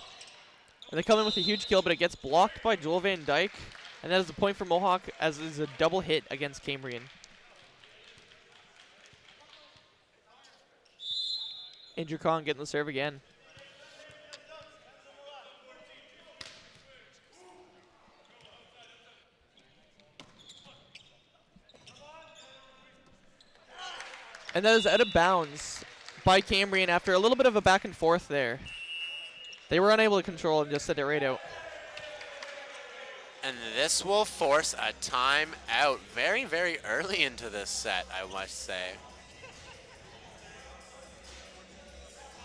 And they come in with a huge kill, but it gets blocked by Joel Van Dyke. And that is a point for Mohawk, as is a double hit against Cambrian. Andrew Kong getting the serve again. And that is out of bounds by Cambrian after a little bit of a back and forth there. They were unable to control and just sent it right out. And this will force a timeout very, very early into this set, I must say.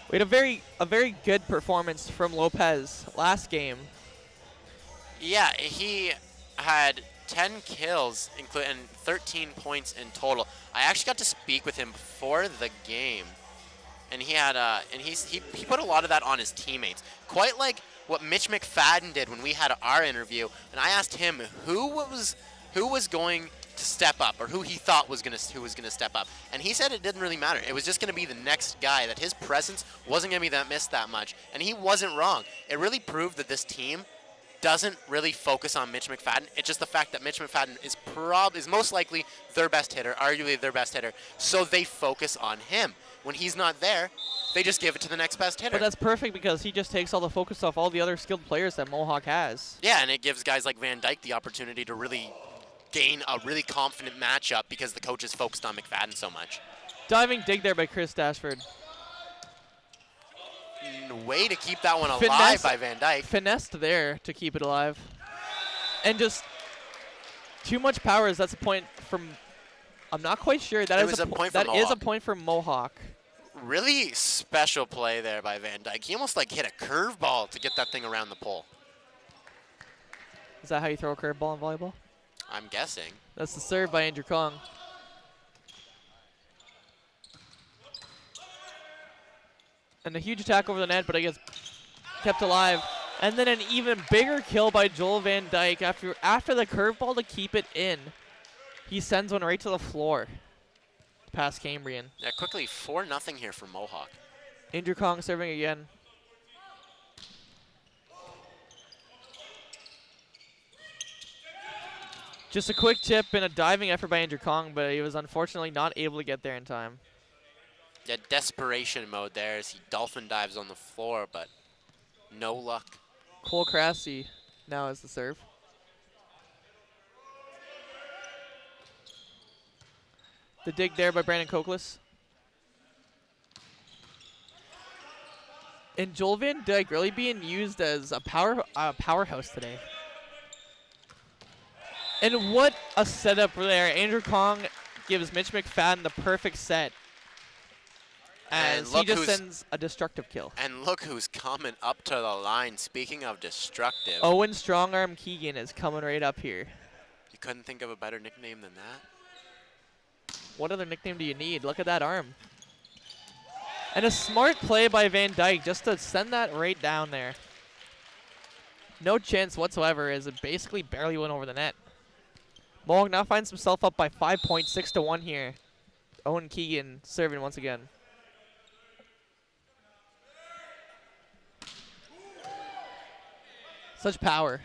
We had a very good performance from Lopez last game. Yeah, he had 10 kills, including 13 points in total. I actually got to speak with him before the game, and he had he put a lot of that on his teammates, quite like what Mitch McFadden did when we had our interview. And I asked him who was going to step up, or who he thought was gonna step up, and he said it didn't really matter. It was just gonna be the next guy. That his presence wasn't gonna be missed that much, and he wasn't wrong. It really proved that this team doesn't really focus on Mitch McFadden. It's just the fact that Mitch McFadden is most likely their best hitter, arguably their best hitter, so they focus on him. When he's not there, they just give it to the next best hitter. But that's perfect because he just takes all the focus off all the other skilled players that Mohawk has. Yeah, and it gives guys like Van Dyke the opportunity to really gain a really confident matchup because the coach is focused on McFadden so much. Diving dig there by Chris Dashford. Way to keep that one alive by Van Dyke. Finessed there to keep it alive. And just too much power, as that's a point from, I'm not quite sure. That is a point for Mohawk. Really special play there by Van Dyke. He almost like hit a curveball to get that thing around the pole. Is that how you throw a curveball in volleyball? I'm guessing. That's the serve by Andrew Kong. And a huge attack over the net, but it gets kept alive. And then an even bigger kill by Joel Van Dyke after the curveball to keep it in. He sends one right to the floor past Cambrian. Yeah, quickly 4-0 here for Mohawk. Andrew Kong serving again. Just a quick tip and a diving effort by Andrew Kong, but he was unfortunately not able to get there in time. Yeah, desperation mode there as he dolphin dives on the floor, but no luck. Cole Crassie now is the serve. The dig there by Brandon Cokeless. And Joel Van Dyke really being used as a powerhouse today. And what a setup there. Andrew Kong gives Mitch McFadden the perfect set. As he just sends a destructive kill. And look who's coming up to the line. Speaking of destructive. Owen Strongarm Keegan is coming right up here. You couldn't think of a better nickname than that? What other nickname do you need? Look at that arm. And a smart play by Van Dyke just to send that right down there. No chance whatsoever, as it basically barely went over the net. Mohawk now finds himself up by 5 points, 6-1 here. Owen Keegan serving once again. Such power.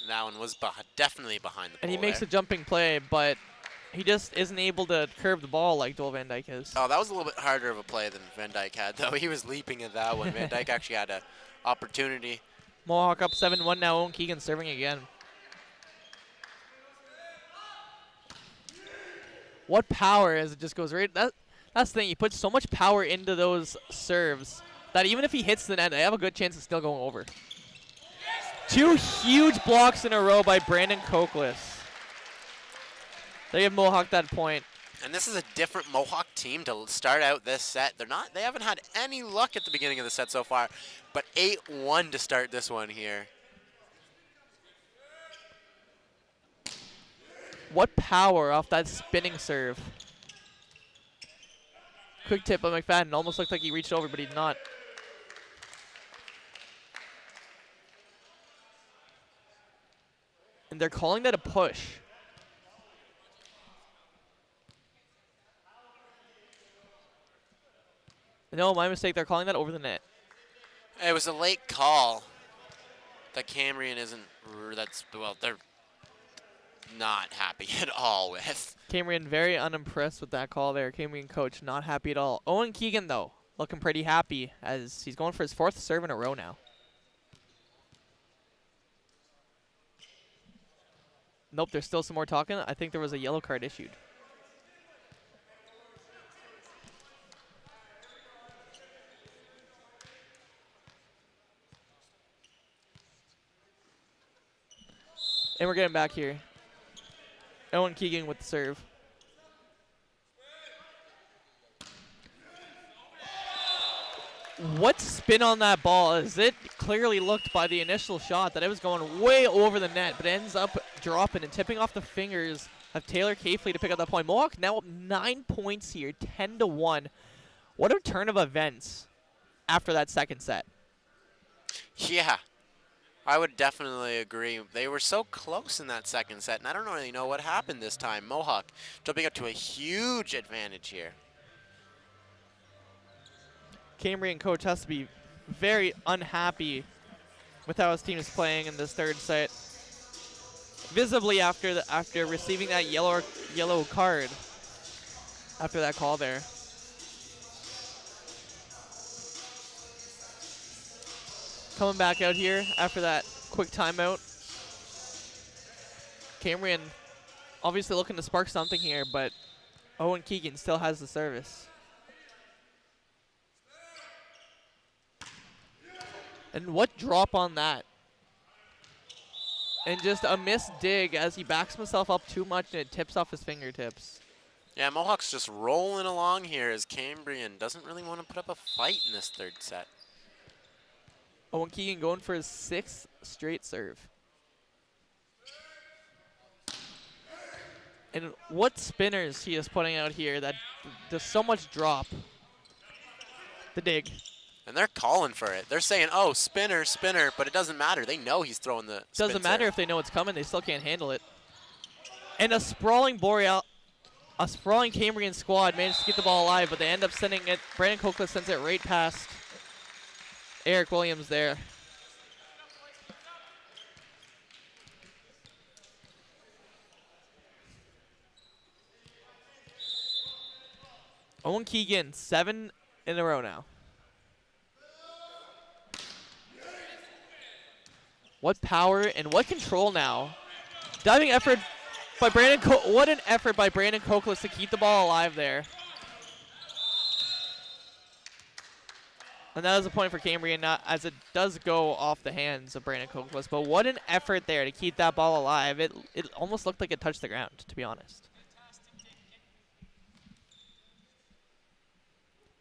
That one was definitely behind the pole. And he makes there. a jumping play, but he just isn't able to curve the ball like Joel Van Dyke is. Oh, that was a little bit harder of a play than Van Dyke had, though. He was leaping at that one. Van Dyke actually had an opportunity. Mohawk up 7-1 now. Owen Keegan serving again. What power as it just goes right. That's the thing. He puts so much power into those serves that even if he hits the net, they have a good chance of still going over. Two huge blocks in a row by Brandon Cokeless. They give Mohawk that point. And this is a different Mohawk team to start out this set. They haven't had any luck at the beginning of the set so far, but 8-1 to start this one here. What power off that spinning serve. Quick tip by McFadden. Almost looked like he reached over, but he did not. And they're calling that a push. No, my mistake. They're calling that over the net. It was a late call that Cambrian isn't, well, they're not happy at all with. Cambrian very unimpressed with that call there. Cambrian coach not happy at all. Owen Keegan, though, looking pretty happy as he's going for his 4th serve in a row now. Nope, there's still some more talking. I think there was a yellow card issued. And we're getting back here. Owen Keegan with the serve. What spin on that ball? As it clearly looked by the initial shot that it was going way over the net, but ends up dropping and tipping off the fingers of Taylor Cafley to pick up that point. Mohawk now up 9 points here, 10-1. What a turn of events after that second set. Yeah, I would definitely agree. They were so close in that second set, and I don't really know what happened this time. Mohawk jumping up to a huge advantage here. Cambrian coach has to be very unhappy with how his team is playing in this third set. Visibly after receiving that yellow card after that call there. Coming back out here after that quick timeout. Cambrian obviously looking to spark something here, but Owen Keegan still has the service. And what drop on that? And just a missed dig as he backs himself up too much and it tips off his fingertips. Yeah, Mohawk's just rolling along here as Cambrian doesn't really want to put up a fight in this third set. Owen Keegan going for his 6th straight serve. And what spinners he is putting out here that does so much drop. The dig. And they're calling for it. They're saying, oh, spinner, spinner, but it doesn't matter. They know he's throwing the spin Doesn't matter if they know it's coming. They still can't handle it. And a sprawling Cambrian squad managed to get the ball alive, but they end up sending it. Brandon Coakless sends it right past Eric Williams there. Owen Keegan, 7 in a row now. What power and what control now. Diving effort by Brandon. What an effort by Brandon Coakless to keep the ball alive there. And that was a point for Cambrian, as it does go off the hands of Brandon Coakless. But what an effort there to keep that ball alive. It almost looked like it touched the ground, to be honest.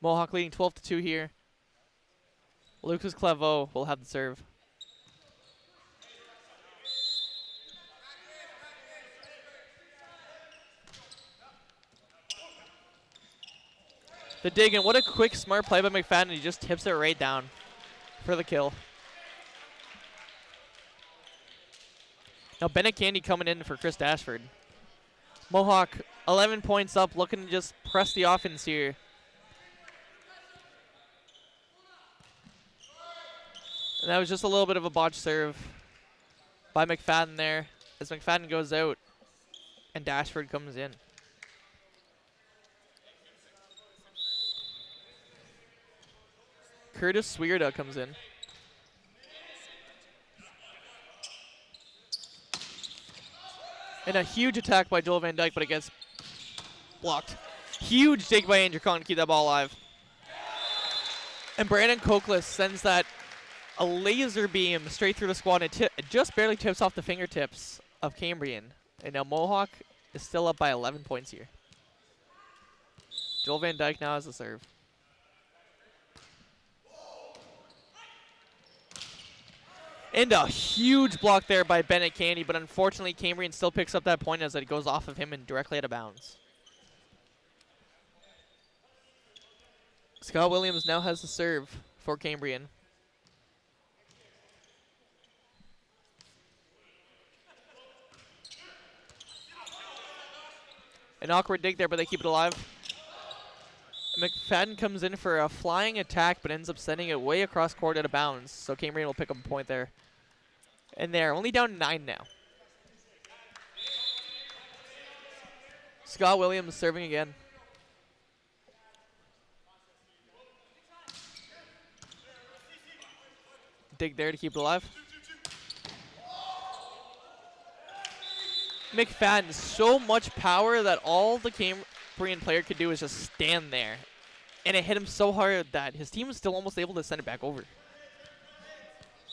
Mohawk leading 12-2 here. Lucas Claveau will have the serve. The dig, and what a quick, smart play by McFadden. He just tips it right down for the kill. Now Bennett Candy coming in for Chris Dashford. Mohawk 11 points up, looking to just press the offense here. And that was just a little bit of a botch serve by McFadden there as McFadden goes out and Dashford comes in. Curtis Swierda comes in. And a huge attack by Joel Van Dyke, but it gets blocked. Huge dig by Andrew Conn to keep that ball alive. And Brandon Coakless sends that a laser beam straight through the squad, and it just barely tips off the fingertips of Cambrian. And now Mohawk is still up by 11 points here. Joel Van Dyke now has the serve. And a huge block there by Bennett Candy, but unfortunately Cambrian still picks up that point as it goes off of him and directly out of bounds. Scott Williams now has the serve for Cambrian. An awkward dig there, but they keep it alive. McFadden comes in for a flying attack, but ends up sending it way across court out of bounds. So Cambrian will pick up a point there. And they're only down 9 now. Scott Williams serving again. Dig there to keep it alive. McFadden, so much power that all the Cambrian player could do is just stand there. And it hit him so hard that his team was still almost able to send it back over.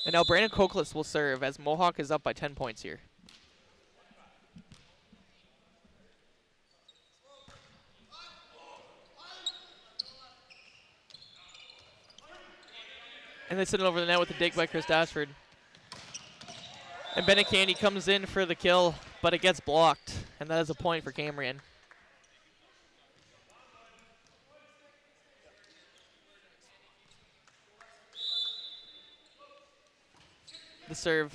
And now Brandon Cokless will serve as Mohawk is up by 10 points here. And they send it over the net with a dig by Chris Dashford. And Bennett Candy comes in for the kill, but it gets blocked. And that is a point for Cambrian. The serve.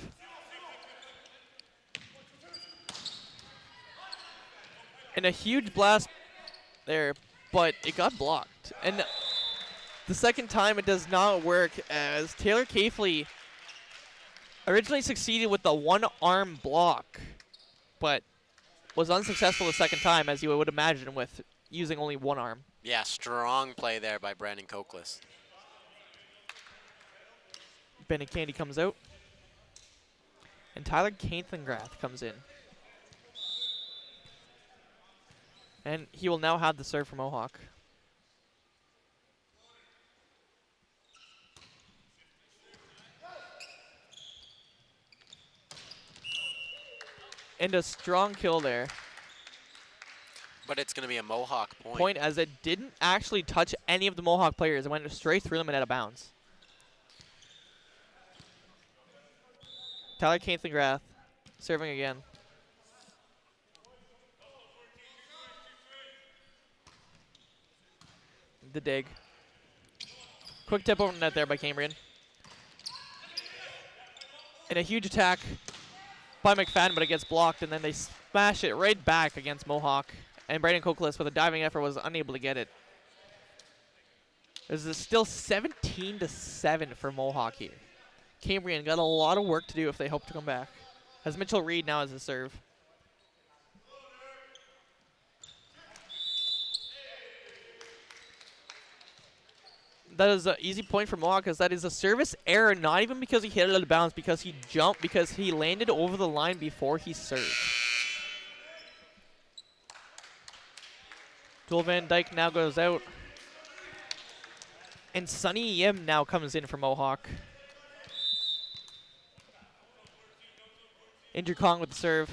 And a huge blast there, but it got blocked. And the second time it does not work, as Taylor Cafley originally succeeded with the one-arm block, but was unsuccessful the second time, as you would imagine, with using only one arm. Yeah, strong play there by Brandon Cokless. Bennett Candy comes out. And Tyler Caithengrath comes in. And he will now have the serve for Mohawk. And a strong kill there. But it's going to be a Mohawk point. Point as it didn't actually touch any of the Mohawk players. It went straight through them and out of bounds. Tyler Caithengrath serving again. The dig. Quick tip over the net there by Cambrian. And a huge attack by McFadden, but it gets blocked, and then they smash it right back against Mohawk. And Brandon Cokless, with a diving effort, was unable to get it. There's still 17-7 for Mohawk here. Cambrian got a lot of work to do if they hope to come back. As Mitchell Reed now has a serve. That is an easy point for Mohawk, because that is a service error, not even because he hit it out of bounds, because he jumped, because he landed over the line before he served. Joel Van Dyke now goes out. And Sonny Yim now comes in for Mohawk. Andrew Kong with the serve.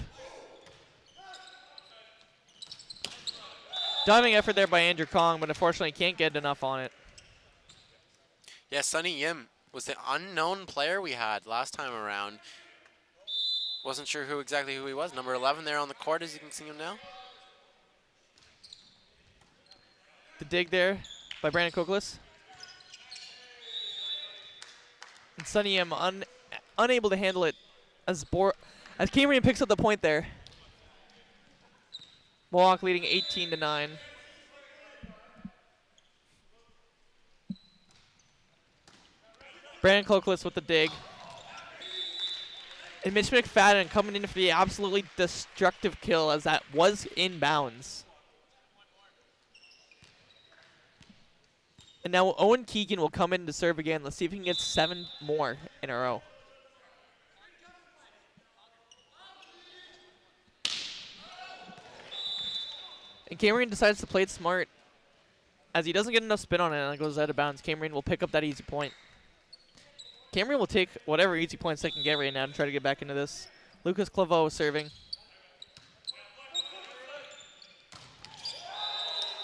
Diving effort there by Andrew Kong, but unfortunately can't get enough on it. Yeah, Sonny Yim was the unknown player we had last time around. Wasn't sure exactly who he was. Number 11 there on the court, as you can see him now. The dig there by Brandon Cokless. And Sonny Yim unable to handle it as Cambrian picks up the point there. Mohawk leading 18-9. Brandon Cokless with the dig. And Mitch McFadden coming in for the absolutely destructive kill, as that was inbounds. And now Owen Keegan will come in to serve again. Let's see if he can get 7 more in a row. And Cambrian decides to play it smart, as he doesn't get enough spin on it and it goes out of bounds. Cambrian will pick up that easy point. Cambrian will take whatever easy points they can get right now to try to get back into this. Lucas Claveau serving.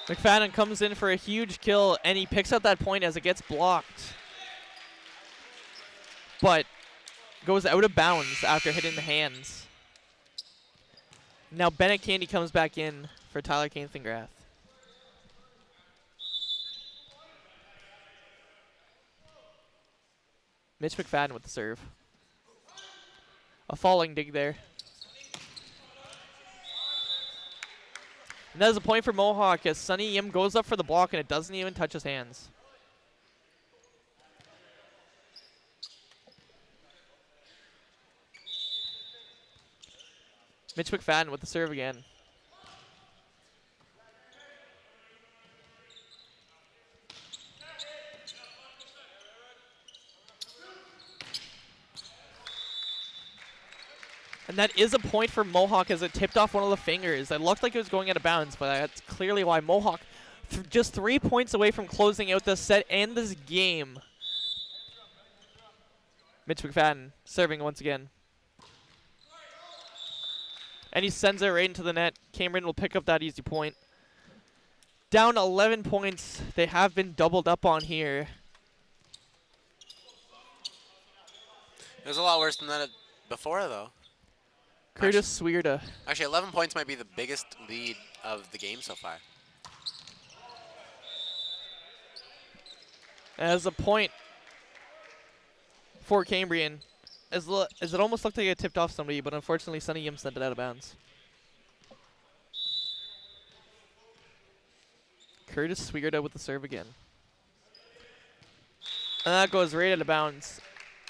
McFadden comes in for a huge kill, and he picks up that point as it gets blocked. But goes out of bounds after hitting the hands. Now Bennett Candy comes back in for Tyler Caithengrath. Mitch McFadden with the serve. A falling dig there. And that is a point for Mohawk as Sunny Yim goes up for the block and it doesn't even touch his hands. Mitch McFadden with the serve again. And that is a point for Mohawk as it tipped off one of the fingers. It looked like it was going out of bounds, but that's clearly why Mohawk just 3 points away from closing out this set and this game. Mitch McFadden serving once again. And he sends it right into the net. Cambrian will pick up that easy point. Down 11 points. They have been doubled up on here. It was a lot worse than that before, though. Curtis Swierda. Actually, 11 points might be the biggest lead of the game so far. As a point for Cambrian. As it almost looked like it tipped off somebody, but unfortunately Sunny Yim sent it out of bounds. Curtis Swierda with the serve again. And that goes right out of bounds.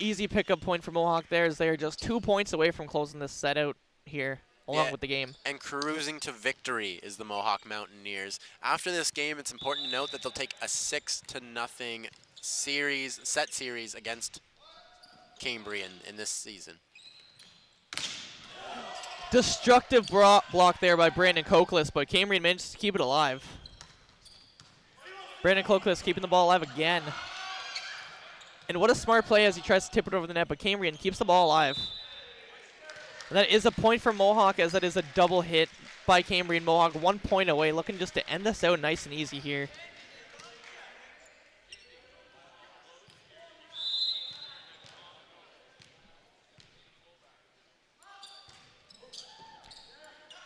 Easy pickup point for Mohawk there as they are just 2 points away from closing this set out here along with the game. And cruising to victory is the Mohawk Mountaineers. After this game, it's important to note that they'll take a 6-0 set series against Cambrian in this season. Destructive block there by Brandon Cokeless, but Cambrian managed to keep it alive. Brandon Cokeless keeping the ball alive again. And what a smart play as he tries to tip it over the net, but Cambrian keeps the ball alive. And that is a point for Mohawk as that is a double hit by Cambrian. Mohawk 1 point away, looking just to end this out nice and easy here.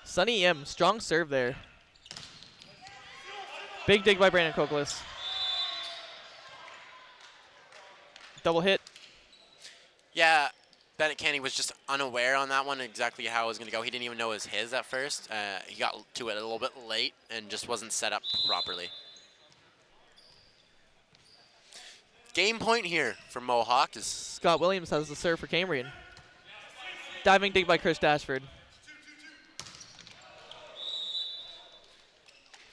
Sunny Yim, strong serve there. Big dig by Brandon Cokeless. Double hit. Yeah, Bennett Canny was just unaware on that one exactly how it was going to go. He didn't even know it was his at first. He got to it a little bit late and just wasn't set up properly. Game point here for Mohawk is... Scott Williams has the serve for Cambrian. Diving dig by Chris Dashford.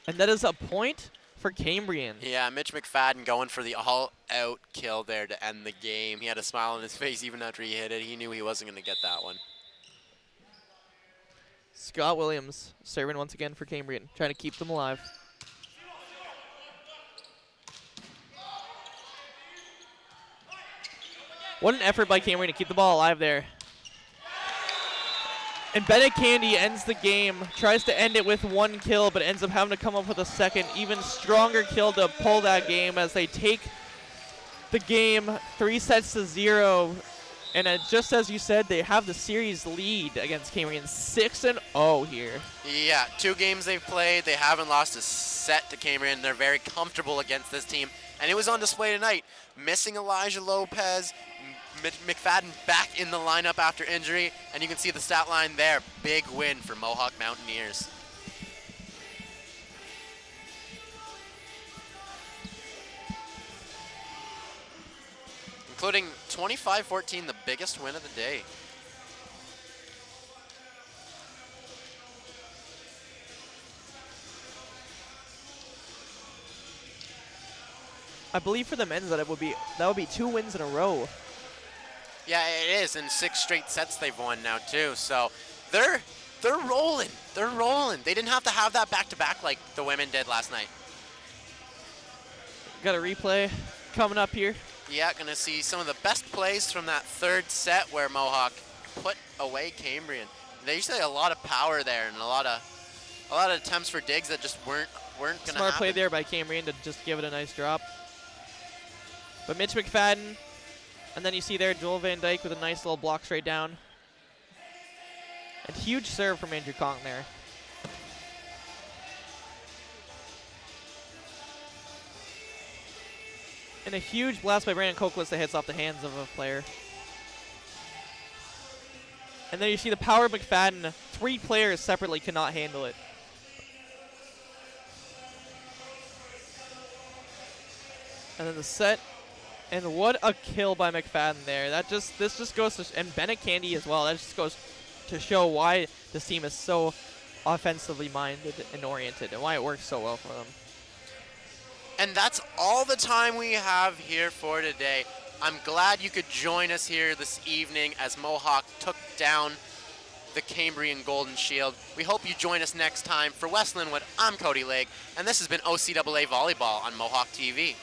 And that is a point for Cambrian. Yeah, Mitch McFadden going for the all-out kill there to end the game. He had a smile on his face even after he hit it. He knew he wasn't going to get that one. Scott Williams serving once again for Cambrian, trying to keep them alive. What an effort by Cambrian to keep the ball alive there. And Bennett Candy ends the game, tries to end it with 1 kill, but ends up having to come up with a second, even stronger kill to pull that game as they take the game 3-0. And just as you said, they have the series lead against Cambrian, 6-0 here. Yeah, 2 games they've played. They haven't lost a set to Cambrian. They're very comfortable against this team. And it was on display tonight. Missing Elijah Lopez, McFadden back in the lineup after injury, and you can see the stat line there. Big win for Mohawk Mountaineers. Including 25-14, the biggest win of the day. I believe for the men's that would be 2 wins in a row. Yeah, it is, and 6 straight sets they've won now too. So they're rolling. They're rolling. They didn't have to have that back-to-back like the women did last night. Got a replay coming up here. Yeah, gonna see some of the best plays from that 3rd set where Mohawk put away Cambrian. They used to have a lot of power there and a lot of attempts for digs that just weren't gonna happen. Smart play there by Cambrian to just give it a nice drop. But Mitch McFadden, and then you see there Joel Van Dyke with a nice little block straight down. And huge serve from Andrew Kong there. And a huge blast by Brandon Cokeless that hits off the hands of a player. And then you see the power of McFadden. 3 players separately cannot handle it. And then the set. And what a kill by McFadden there. This just goes to, and Bennett Candy as well. That just goes to show why this team is so offensively minded and oriented, and why it works so well for them. And that's all the time we have here for today. I'm glad you could join us here this evening as Mohawk took down the Cambrian Golden Shield. We hope you join us next time. For West Linwood, I'm Cody Lake, and this has been OCAA Volleyball on Mohawk TV.